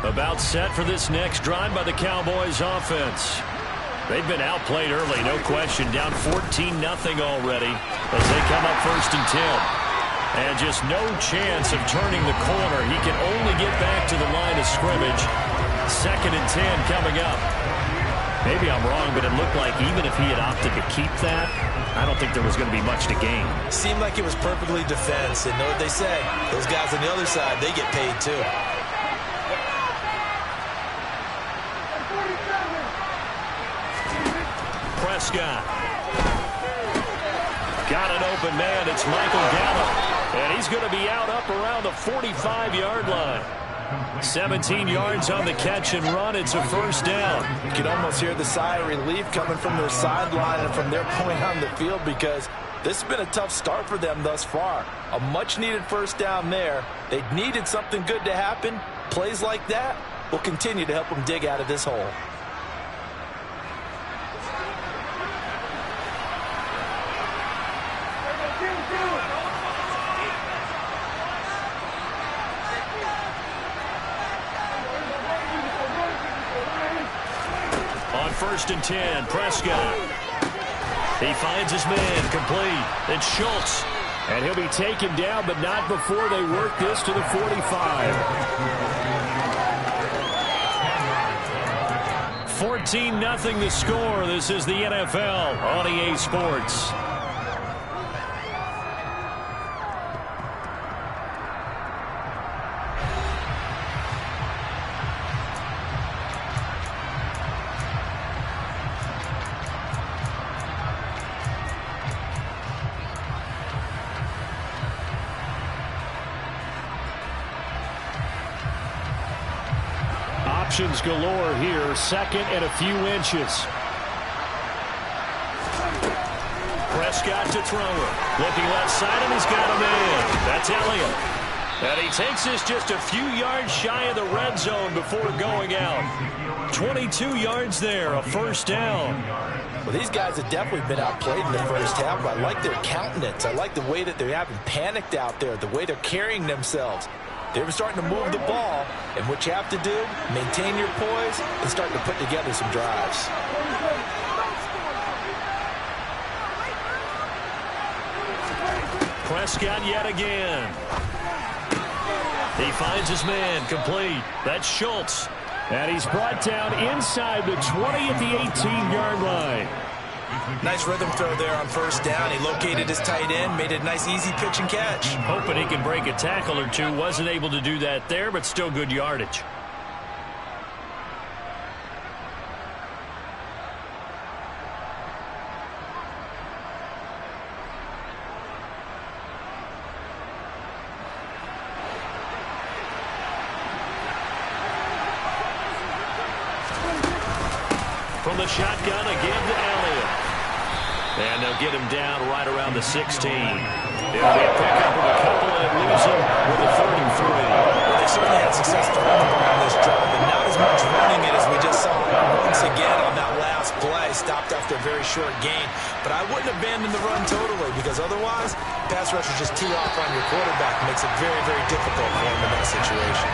About set for this next drive by the Cowboys offense. They've been outplayed early, no question. Down 14-0 already as they come up 1st and 10. And just no chance of turning the corner. He can only get back to the line of scrimmage. 2nd and 10 coming up. Maybe I'm wrong, but it looked like even if he had opted to keep that, I don't think there was going to be much to gain. Seemed like it was perfectly defense. And know what they say? Those guys on the other side, they get paid too. Prescott. Got an open man. It's Michael Gallup. And he's going to be out up around the 45-yard line. 17 yards on the catch and run. It's a 1st down. You can almost hear the sigh of relief coming from their sideline and from their point on the field because this has been a tough start for them thus far. A much-needed 1st down there. They needed something good to happen. Plays like that will continue to help them dig out of this hole. On 1st and 10, Prescott. He finds his man complete. It's Schultz. And he'll be taken down, but not before they work this to the 45. 14-0 the score. This is the NFL on EA Sports. Options galore here. 2nd and a few inches. Prescott to throw it. Looking left side, and he's got a man. That's Elliott. And he takes this just a few yards shy of the red zone before going out. 22 yards there, a 1st down. Well, these guys have definitely been outplayed in the 1st half. I like their countenance. I like the way that they haven't panicked out there, the way they're carrying themselves. They're starting to move the ball, and what you have to do, maintain your poise and start to put together some drives. Prescott yet again. He finds his man complete. That's Schultz. And he's brought down inside the 20 at the 18-yard line. Nice rhythm throw there on 1st down. He located his tight end, made it a nice easy pitch and catch. Hoping he can break a tackle or two. Wasn't able to do that there, but still good yardage. From the shotgun again to Elliott. And they'll get him down right around the 16. It'll be a pickup of a couple and lose him with a 3rd and 3. Well, they certainly had success throwing the ball on this drive, and not as much running it as we just saw once again on that last play. Stopped after a very short gain. But I wouldn't abandon the run totally, because otherwise, pass rush is just tee off on your quarterback. Makes it very, very difficult for him in that situation.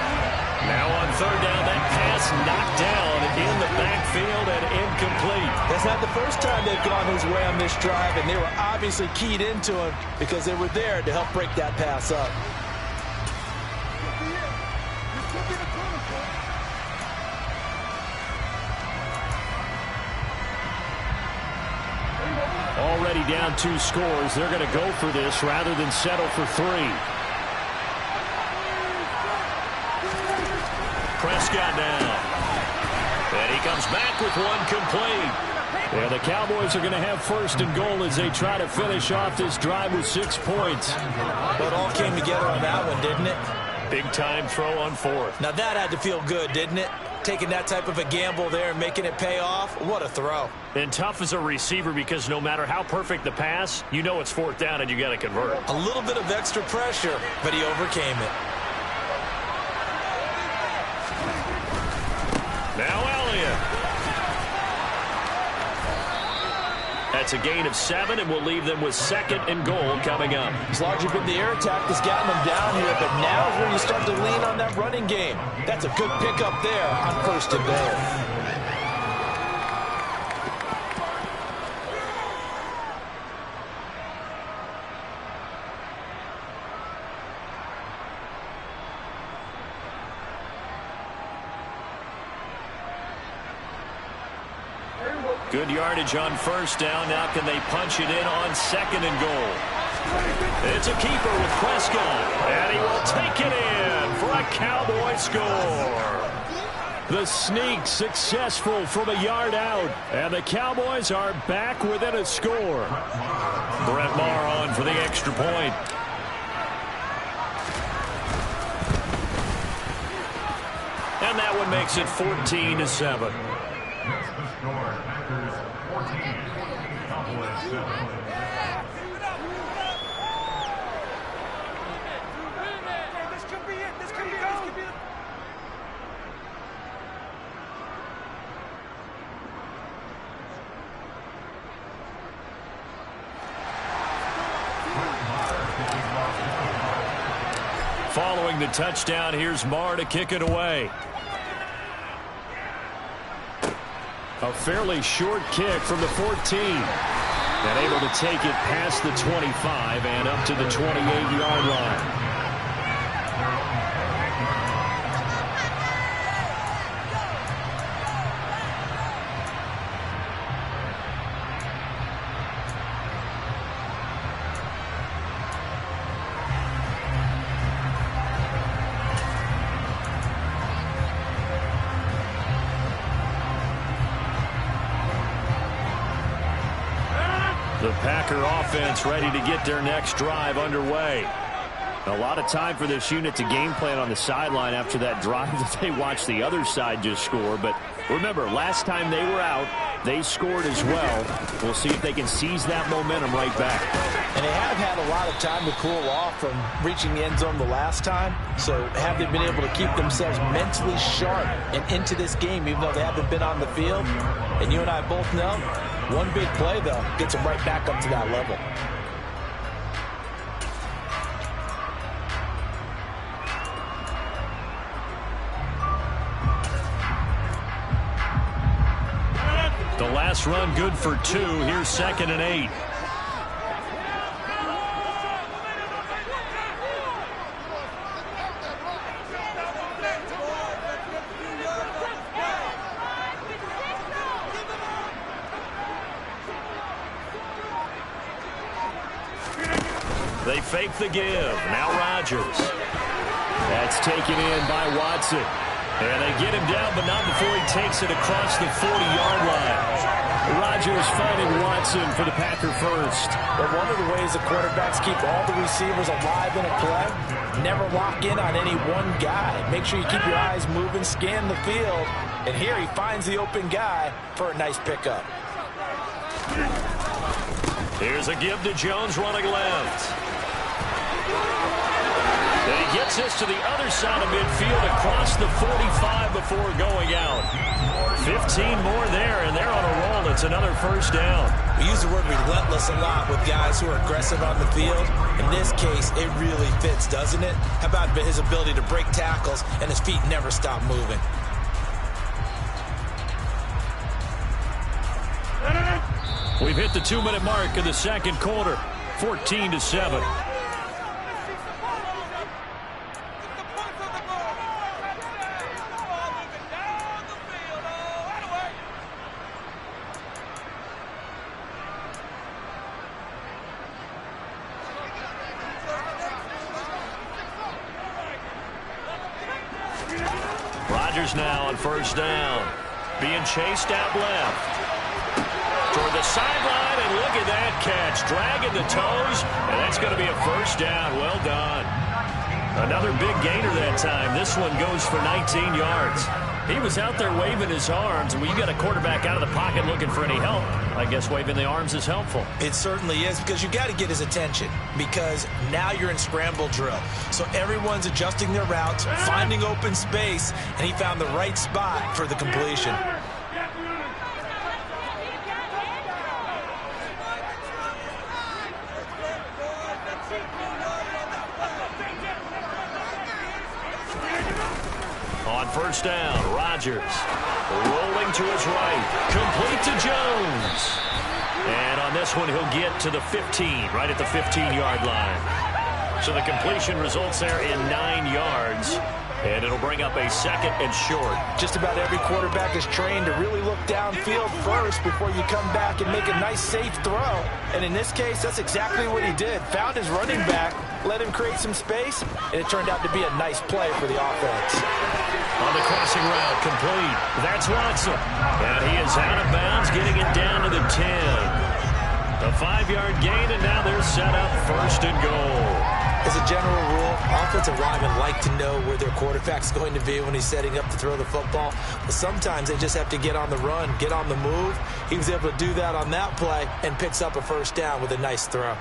Now on 3rd down, that pass knocked down in the backfield and incomplete. That's not the first time they've gone his way on this drive, and they were obviously keyed into him because they were there to help break that pass up. Already down 2 scores. They're going to go for this rather than settle for 3. Prescott now. And he comes back with one complete. Yeah, the Cowboys are going to have 1st and goal as they try to finish off this drive with 6 points. But it all came together on that one, didn't it? Big-time throw on 4th. Now that had to feel good, didn't it? Taking that type of a gamble there and making it pay off. What a throw. And tough as a receiver because no matter how perfect the pass, you know it's 4th down and you got to convert. A little bit of extra pressure, but he overcame it. Now Elliott. That's a gain of 7, and will leave them with 2nd and goal coming up. It's largely been the air attack that's gotten them down here, but now is where you start to lean on that running game. That's a good pickup there on 1st and goal. Good yardage on 1st down. Now can they punch it in on 2nd and goal? It's a keeper with Prescott, and he will take it in for a Cowboy score. The sneak successful from a yard out, and the Cowboys are back within a score. Brett Maher on for the extra point. And that one makes it 14-7. Following the touchdown, here's Maher to kick it away. A fairly short kick from the 14. And able to take it past the 25 and up to the 28-yard line. The Packer offense ready to get their next drive underway. A lot of time for this unit to game plan on the sideline after that drive that they watched the other side just score. But remember, last time they were out, they scored as well. We'll see if they can seize that momentum right back. And they have had a lot of time to cool off from reaching the end zone the last time. So have they been able to keep themselves mentally sharp and into this game, even though they haven't been on the field? And you and I both know, one big play, though, gets them right back up to that level. The last run good for 2. Here's 2nd and 8. They fake the give. Now Rodgers. That's taken in by Watson. And they get him down, but not before he takes it across the 40-yard line. Rodgers finding Watson for the Packer first. But one of the ways the quarterbacks keep all the receivers alive in a play, never lock in on any one guy. Make sure you keep your eyes moving, scan the field. And here he finds the open guy for a nice pickup. Here's a give to Jones running left. Gets this to the other side of midfield across the 45 before going out. 15 more there, and they're on a roll. It's another first down. We use the word relentless a lot with guys who are aggressive on the field. In this case, it really fits, doesn't it? How about his ability to break tackles and his feet never stop moving? We've hit the 2-minute mark of the second quarter. 14-7. Rodgers now on first down. Being chased out left. Toward the sideline, and look at that catch. Dragging the toes, and that's going to be a first down. Well done. Another big gainer that time. This one goes for 19 yards. He was out there waving his arms, and when you got a quarterback out of the pocket looking for any help, I guess waving the arms is helpful. It certainly is, because you got to get his attention, because now you're in scramble drill. So everyone's adjusting their routes, finding open space, and he found the right spot for the completion. On first down, Rodgers rolling to his right, complete to Jones. And on this one, he'll get to the 15, right at the 15-yard line. So the completion results there in 9 yards, and it'll bring up a second and short. Just about every quarterback is trained to really look downfield first before you come back and make a nice, safe throw. And in this case, that's exactly what he did. Found his running back, let him create some space, and it turned out to be a nice play for the offense. On the crossing route, complete. That's Watson. And he is out of bounds, getting it down to the 10. A 5-yard gain, and now they're set up first and goal. As a general rule, offensive linemen like to know where their quarterback's going to be when he's setting up to throw the football. But sometimes they just have to get on the run, get on the move. He was able to do that on that play and picks up a first down with a nice throw.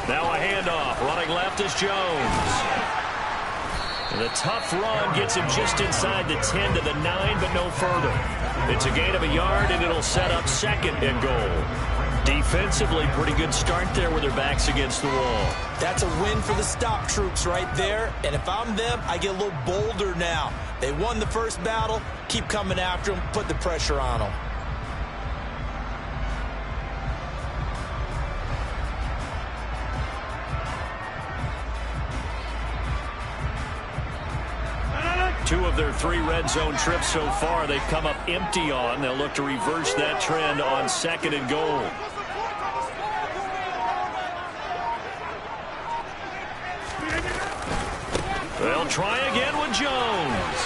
Now a handoff. Running left is Jones. And the tough run gets him just inside the 10 to the 9, but no further. It's a gain of a yard, and it'll set up second and goal. Defensively, pretty good start there with their backs against the wall. That's a win for the stop troops right there. And if I'm them, I get a little bolder now. They won the first battle. Keep coming after them. Put the pressure on them. Two of their 3 red zone trips so far, they've come up empty on. They'll look to reverse that trend on second and goal. They'll try again with Jones.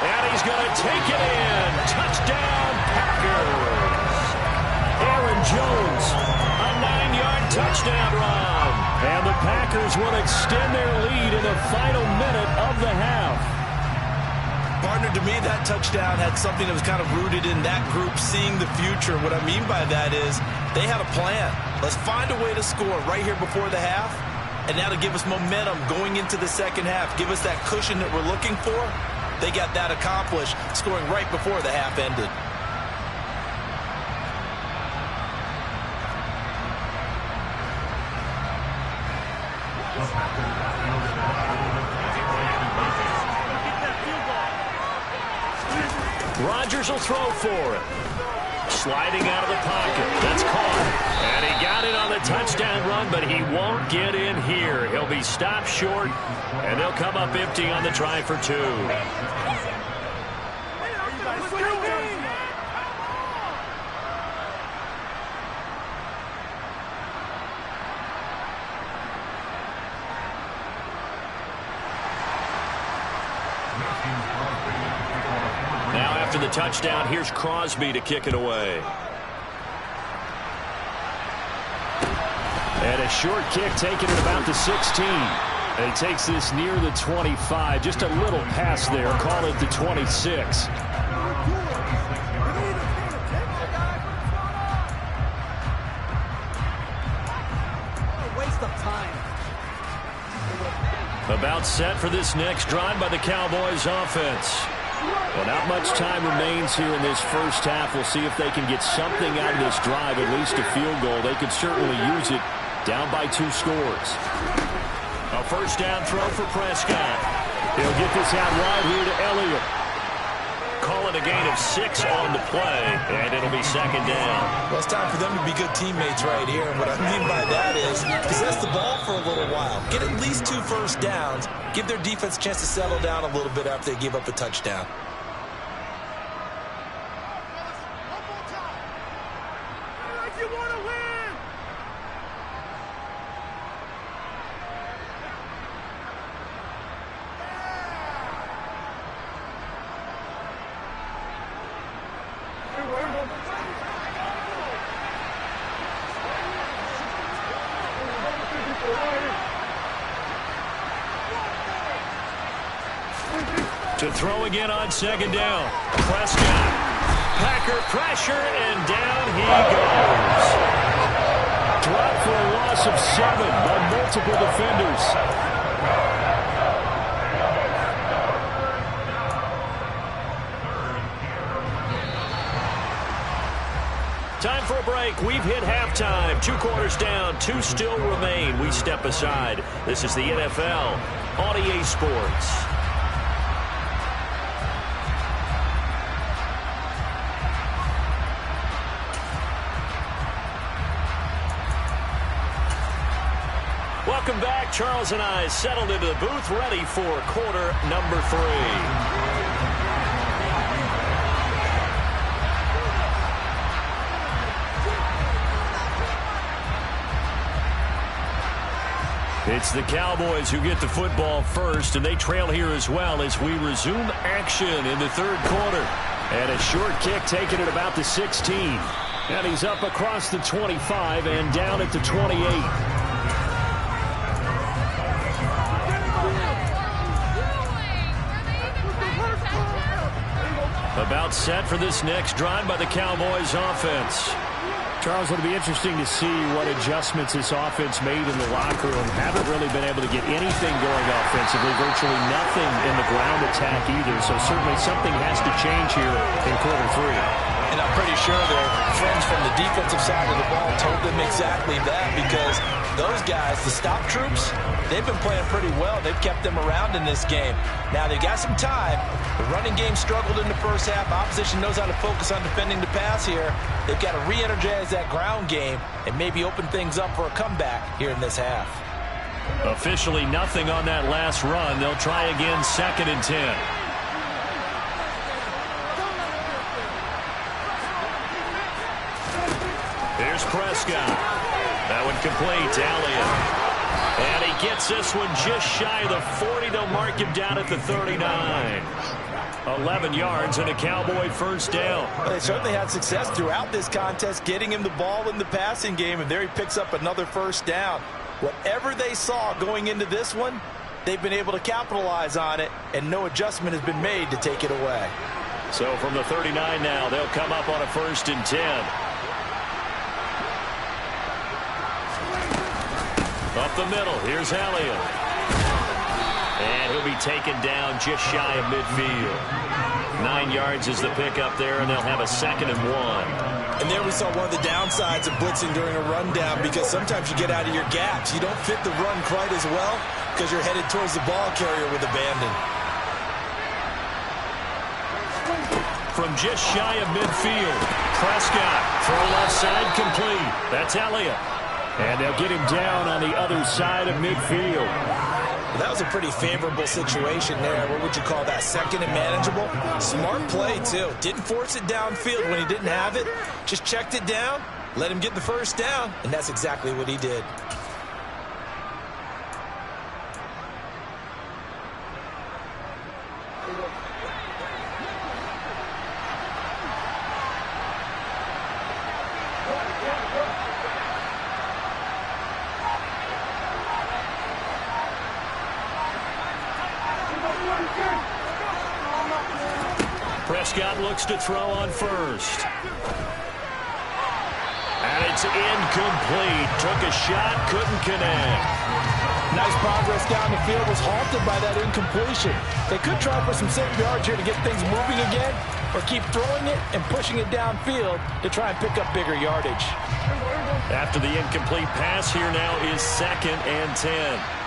And he's going to take it in. Touchdown, Packers. Aaron Jones, a 9-yard touchdown run. And the Packers will extend their lead in the final minute of the half. Partner, to me, that touchdown had something that was kind of rooted in that group seeing the future. What I mean by that is they had a plan. Let's find a way to score right here before the half, and that'll give us momentum going into the second half. Give us that cushion that we're looking for. They got that accomplished, scoring right before the half ended. Rodgers will throw for it. Sliding out of the pocket. That's caught. And he got it on the touchdown run, but he won't get in here. He'll be stopped short, and they'll come up empty on the try for 2. Now after the touchdown, here's Crosby to kick it away. And a short kick taken at about the 16. And he takes this near the 25. Just a little pass there. Call it the 26. Waste of time. About set for this next drive by the Cowboys offense. Well, not much time remains here in this first half. We'll see if they can get something out of this drive, at least a field goal. They could certainly use it down by 2 scores. A first down throw for Prescott. He'll get this out wide here to Elliott. Call it a gain of 6 on the play, and it'll be second down. Well, it's time for them to be good teammates right here. And what I mean by that is possess the ball for a little while. Get at least 2 first downs. Give their defense a chance to settle down a little bit after they give up a touchdown. To throw again on second down. Prescott. Packer pressure, and down he goes. Dropped for a loss of 7 by multiple defenders. Time for a break. We've hit halftime. 2 quarters down. 2 still remain. We step aside. This is the NFL on EA Sports. Welcome back. Charles and I settled into the booth, ready for quarter number 3. It's the Cowboys who get the football first, and they trail here as well as we resume action in the third quarter. And a short kick taken at about the 16. And he's up across the 25 and down at the 28. About set for this next drive by the Cowboys offense. Charles, it'll be interesting to see what adjustments this offense made in the locker room. Haven't really been able to get anything going offensively, virtually nothing in the ground attack either. So certainly something has to change here in quarter 3. And I'm pretty sure their friends from the defensive side of the ball told them exactly that, because those guys, the stop troops, they've been playing pretty well. They've kept them around in this game. Now, they got some time. The running game struggled in the first half. Opposition knows how to focus on defending the pass here. They've got to re-energize that ground game and maybe open things up for a comeback here in this half. Officially nothing on that last run. They'll try again, 2nd and 10. Here's Prescott. That one complete to Elliott. And he gets this one just shy of the 40. They'll mark him down at the 39. 11 yards and a Cowboy first down. Well, they certainly had success throughout this contest getting him the ball in the passing game, and there he picks up another first down. Whatever they saw going into this one, they've been able to capitalize on it, and no adjustment has been made to take it away. So from the 39 now, they'll come up on a 1st and 10. Up the middle, here's Elliott. And he'll be taken down just shy of midfield. 9 yards is the pickup there, and they'll have a 2nd and 1. And there we saw one of the downsides of blitzing during a rundown, because sometimes you get out of your gaps. You don't fit the run quite as well because you're headed towards the ball carrier with abandon. From just shy of midfield, Prescott, throw left side complete. That's Elliott. And they'll get him down on the other side of midfield. Well, that was a pretty favorable situation there. What would you call that? 2nd and manageable? Smart play, too. Didn't force it downfield when he didn't have it. Just checked it down, let him get the first down, and that's exactly what he did. Prescott looks to throw on first. And it's incomplete. Took a shot, couldn't connect. Nice progress down the field, was halted by that incompletion. They could try for some safe yards here to get things moving again, or keep throwing it and pushing it downfield to try and pick up bigger yardage. After the incomplete pass, here now is 2nd and 10.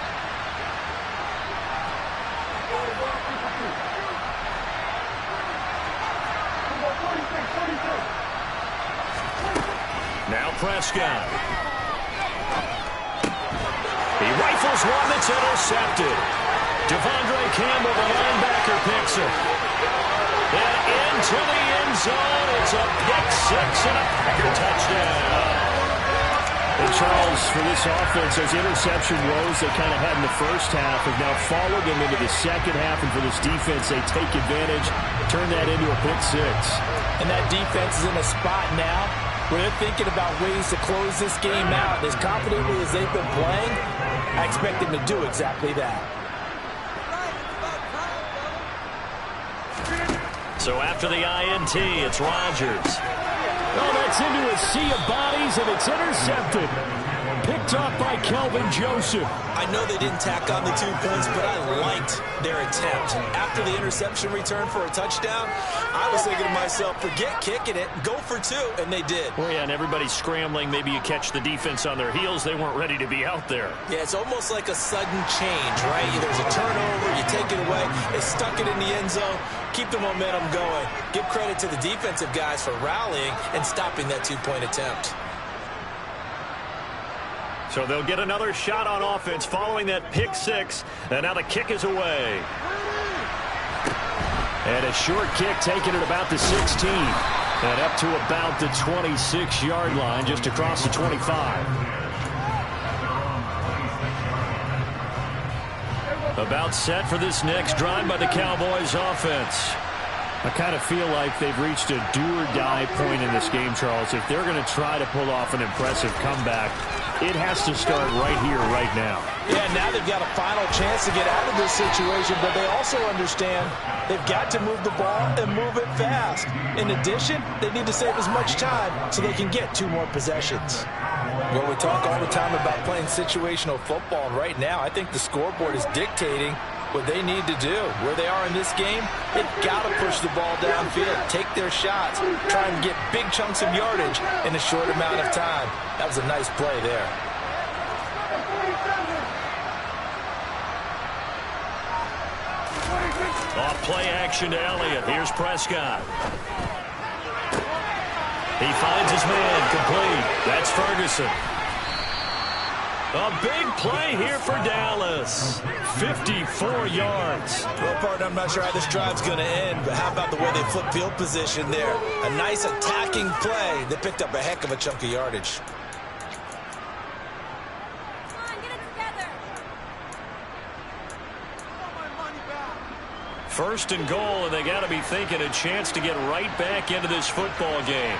Now Prescott. He rifles one that's intercepted. Devondre Campbell, the linebacker, picks it. And into the end zone. It's a pick six and a Packer touchdown. And Charles, for this offense, those interception woes they kind of had in the first half have now followed them into the second half. And for this defense, they take advantage, turn that into a pick six. And that defense is in a spot now where they're thinking about ways to close this game out. As confidently as they've been playing, I expect them to do exactly that. So after the INT, it's Rodgers. Oh, that's into a sea of bodies, and it's intercepted. Picked off by Kelvin Joseph. I know they didn't tack on the 2 points, but I liked their attempt. After the interception return for a touchdown, I was thinking to myself, forget kicking it, go for 2, and they did. Oh, yeah, and everybody's scrambling. Maybe you catch the defense on their heels. They weren't ready to be out there. Yeah, it's almost like a sudden change, right? There's a turnover, you take it away, they stuck it in the end zone, keep the momentum going. Give credit to the defensive guys for rallying and stopping that 2-point attempt. So they'll get another shot on offense following that pick six. And now the kick is away. And a short kick taken at about the 16. And up to about the 26-yard line, just across the 25. About set for this next drive by the Cowboys offense. I kind of feel like they've reached a do-or-die point in this game, Charles. If they're going to try to pull off an impressive comeback, it has to start right here, right now. Yeah, now they've got a final chance to get out of this situation, but they also understand they've got to move the ball and move it fast. In addition, they need to save as much time so they can get 2 more possessions. Well, we talk all the time about playing situational football, and right now I think the scoreboard is dictating what they need to do. Where they are in this game, they've got to push the ball downfield, take their shots, try and get big chunks of yardage in a short amount of time. That was a nice play there. Off play action to Elliott. Here's Prescott. He finds his man, complete. That's Ferguson. A big play here for Dallas. 54 yards. Well, partner, I'm not sure how this drive's going to end, but how about the way they flip field position there? A nice attacking play. They picked up a heck of a chunk of yardage. Come on, get it together. First and goal, and they got to be thinking a chance to get right back into this football game.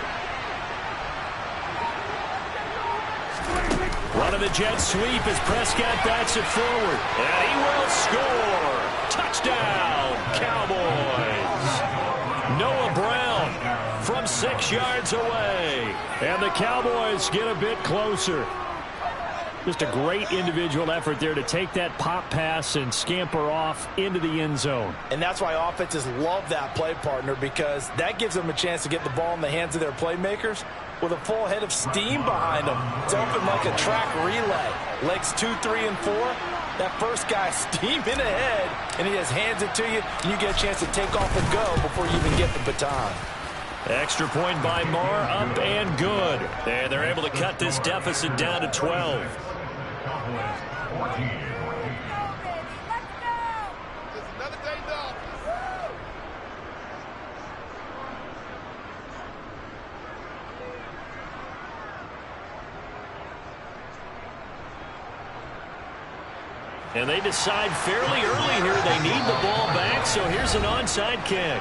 Running the jet sweep as Prescott bats it forward. And he will score. Touchdown, Cowboys. Noah Brown from 6 yards away. And the Cowboys get a bit closer. Just a great individual effort there to take that pop pass and scamper off into the end zone. And that's why offenses love that play, partner, because that gives them a chance to get the ball in the hands of their playmakers with a full head of steam behind them. It's open like a track relay. Legs 2, 3, and 4. That first guy steaming ahead, and he just hands it to you, and you get a chance to take off and go before you even get the baton. Extra point by Marr, up and good. And they're able to cut this deficit down to 12. And they decide fairly early here they need the ball back, so here's an onside kick.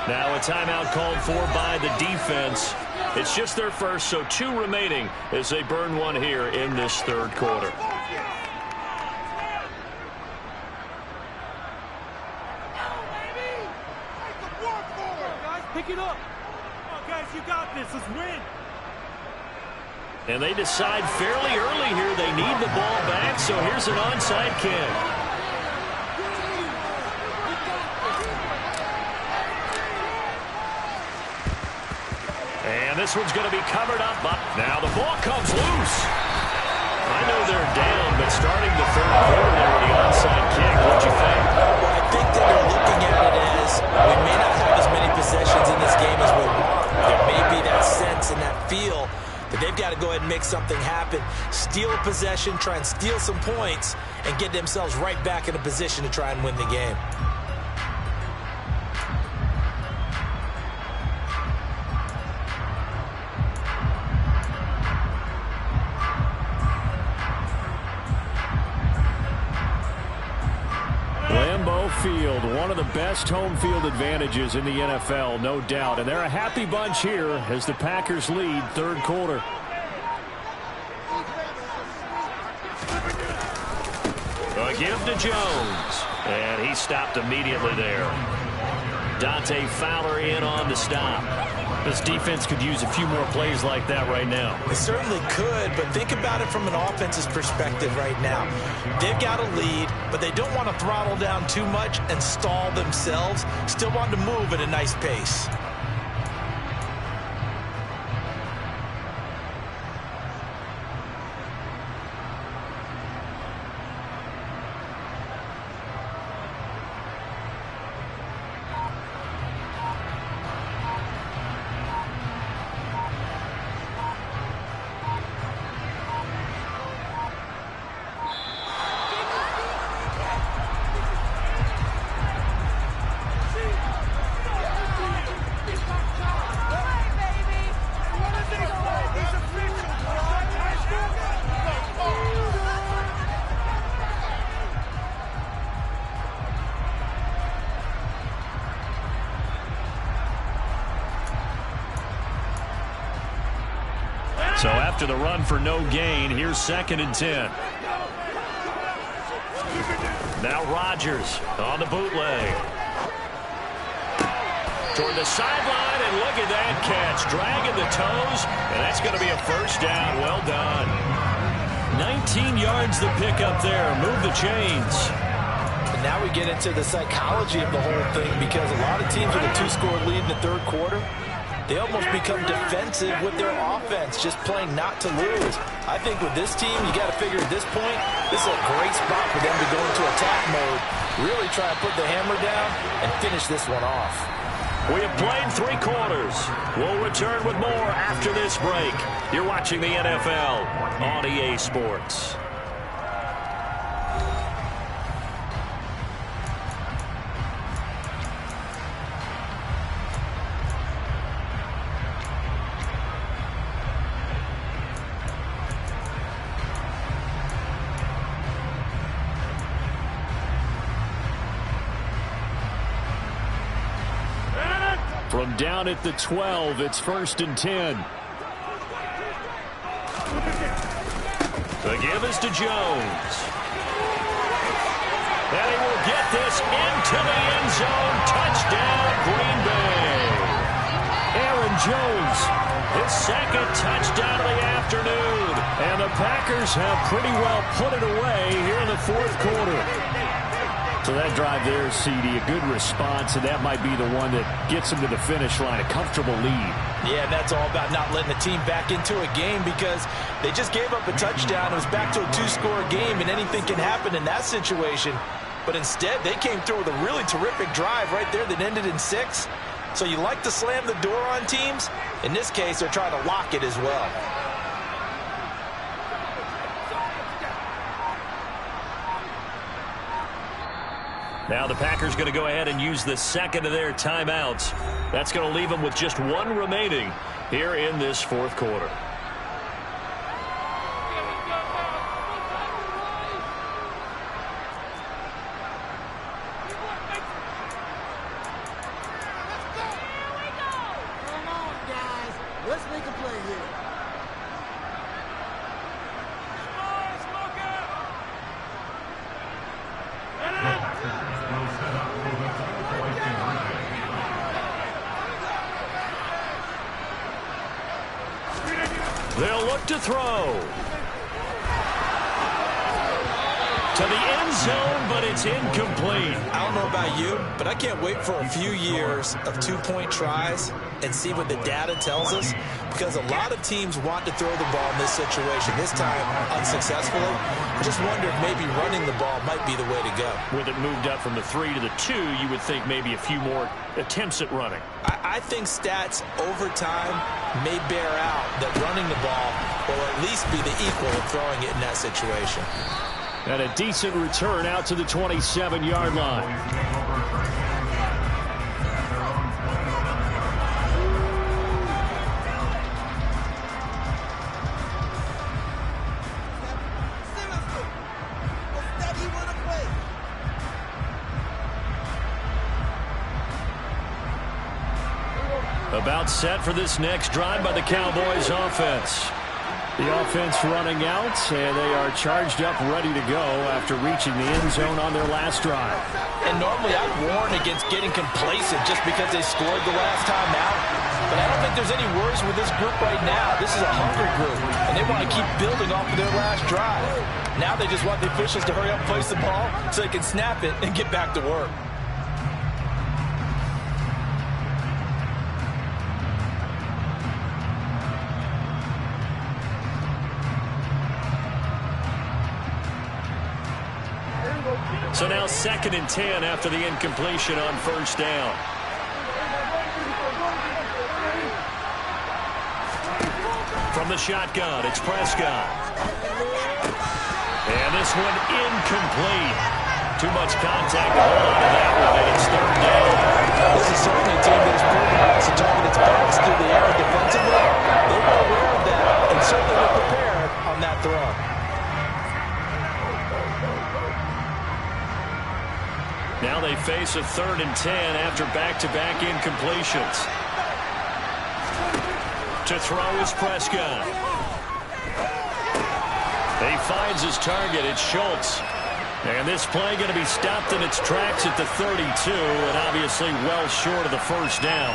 Now a timeout called for by the defense. It's just their first, so 2 remaining as they burn one here in this third quarter. Pick it up. Come on, guys, you got this. Let's win. And they decide fairly early here they need the ball back, so here's an onside kick. And this one's going to be covered up. Now the ball comes loose. I know they're down, but starting the third quarter there with the onside kick, what'd you think? Well, I think that they're looking at it as we may not have as many possessions in this game as we want. There may be that sense and that feel that they've got to go ahead and make something happen, steal a possession, try and steal some points, and get themselves right back in a position to try and win the game. Field, one of the best home field advantages in the NFL, no doubt. And they're a happy bunch here as the Packers lead third quarter. A give to Jones. And he stopped immediately there. Dante Fowler in on the stop. This defense could use a few more plays like that right now. It certainly could, but think about it from an offense's perspective right now. They've got a lead, but they don't want to throttle down too much and stall themselves. Still want to move at a nice pace. So after the run for no gain, here's 2nd and 10. Now Rodgers on the bootleg. Toward the sideline, and look at that catch. Dragging the toes, and that's going to be a first down. Well done. 19 yards the pick up there. Move the chains. And now we get into the psychology of the whole thing, because a lot of teams with a 2-score lead in the third quarter, they almost become defensive with their offense, just playing not to lose. I think with this team, you got to figure at this point, this is a great spot for them to go into attack mode, really try to put the hammer down and finish this one off. We have played 3 quarters. We'll return with more after this break. You're watching the NFL on EA Sports. From down at the 12, it's 1st and 10. The give is to Jones. And he will get this into the end zone. Touchdown, Green Bay. Aaron Jones, His 2nd touchdown of the afternoon. and the Packers have pretty well put it away here in the 4th quarter. So that drive there, CD, a good response, and that might be the one that gets them to the finish line, a comfortable lead. Yeah, and that's all about not letting the team back into a game, because they just gave up a touchdown. It was back to a 2-score game, and anything can happen in that situation. But instead, they came through with a really terrific drive right there that ended in 6. So you like to slam the door on teams. In this case, they're trying to lock it as well. Now the Packers going to go ahead and use the 2nd of their timeouts. That's going to leave them with just 1 remaining here in this 4th quarter. Come on, guys. Let's make a play here. They'll look to throw. To the end zone, but it's incomplete. I don't know about you, but I can't wait for a few years of two-point tries and see what the data tells us, because a lot of teams want to throw the ball in this situation, this time unsuccessfully. I just wonder if maybe running the ball might be the way to go. With it moved up from the 3 to the 2, you would think maybe a few more attempts at running. I think stats over time may bear out that running the ball will at least be the equal of throwing it in that situation. And a decent return out to the 27-yard line. About set for this next drive by the Cowboys offense. The offense running out, and they are charged up, ready to go after reaching the end zone on their last drive. And normally I'd warn against getting complacent just because they scored the last time out. But I don't think there's any worries with this group right now. This is a hungry group, and they want to keep building off of their last drive. Now they just want the officials to hurry up and place the ball so they can snap it and get back to work. So now 2nd and 10 after the incompletion on first down. From the shotgun, it's Prescott. And this one incomplete. Too much contact to hold on to that one, and it's 3rd down. This is certainly a team that has proven to target its backs through the air defensively. They were aware of that and certainly were prepared on that throw. Now they face a 3rd and 10 after back-to-back incompletions. To throw is Prescott. He finds his target. It's Schultz. And this play going to be stopped in its tracks at the 32, and obviously well short of the first down.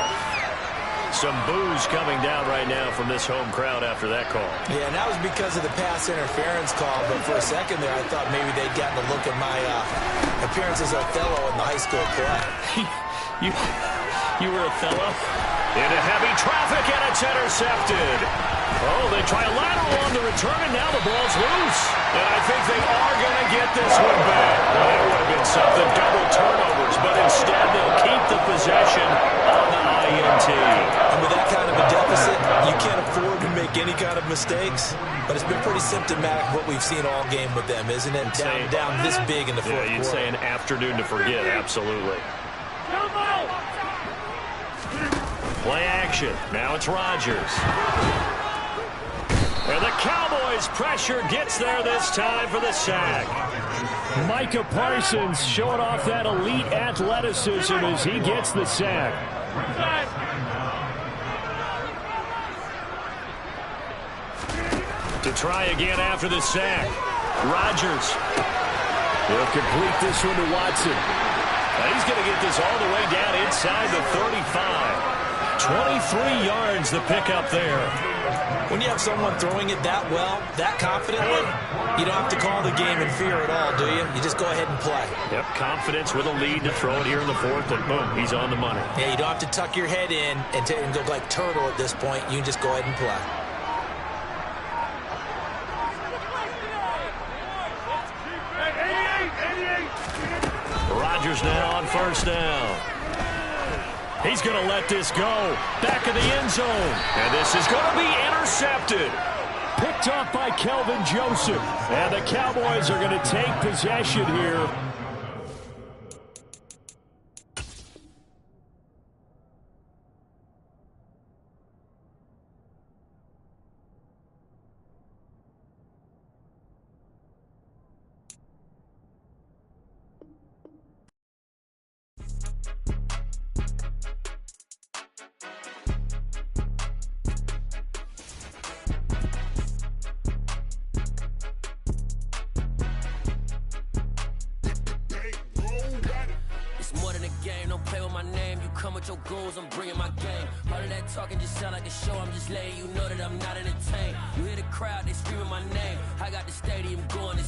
Some boos coming down right now from this home crowd after that call. Yeah, and that was because of the pass interference call, but for a second there I thought maybe they'd gotten a look at my appearance as Othello in the high school play. you were Othello? Into heavy traffic, and it's intercepted. Oh, they try a lateral on the return, and now the ball's loose. And I think they are going to get this one back. Well, that would have been something, double turnovers, but instead they'll keep the possession on the INT. And with that kind of a deficit, you can't afford to make any kind of mistakes. But it's been pretty symptomatic what we've seen all game with them, isn't it? Down this big in the fourth quarter. Yeah, you'd say an afternoon to forget, absolutely. Play action. Now it's Rodgers. And the Cowboys' pressure gets there this time for the sack. Micah Parsons showing off that elite athleticism as he gets the sack. To try again after the sack. Rodgers. He'll complete this one to Watson. Now he's going to get this all the way down inside the 35. 23 yards the pickup there. When you have someone throwing it that well, that confidently, you don't have to call the game in fear at all, do you? You just go ahead and play. Yep, confidence with a lead to throw it here in the 4th, and boom, he's on the money. Yeah, you don't have to tuck your head in and go like turtle at this point. You can just go ahead and play. Rodgers now on first down. He's going to let this go. Back of the end zone. And this is going to be intercepted. Picked off by Kelvin Joseph. And the Cowboys are going to take possession here. game, don't play with my name. You come with your goons, I'm bringing my game. All of that talking just sound like a show, I'm just letting you know that I'm not entertained. You hear the crowd, they screaming my name. I got the stadium going to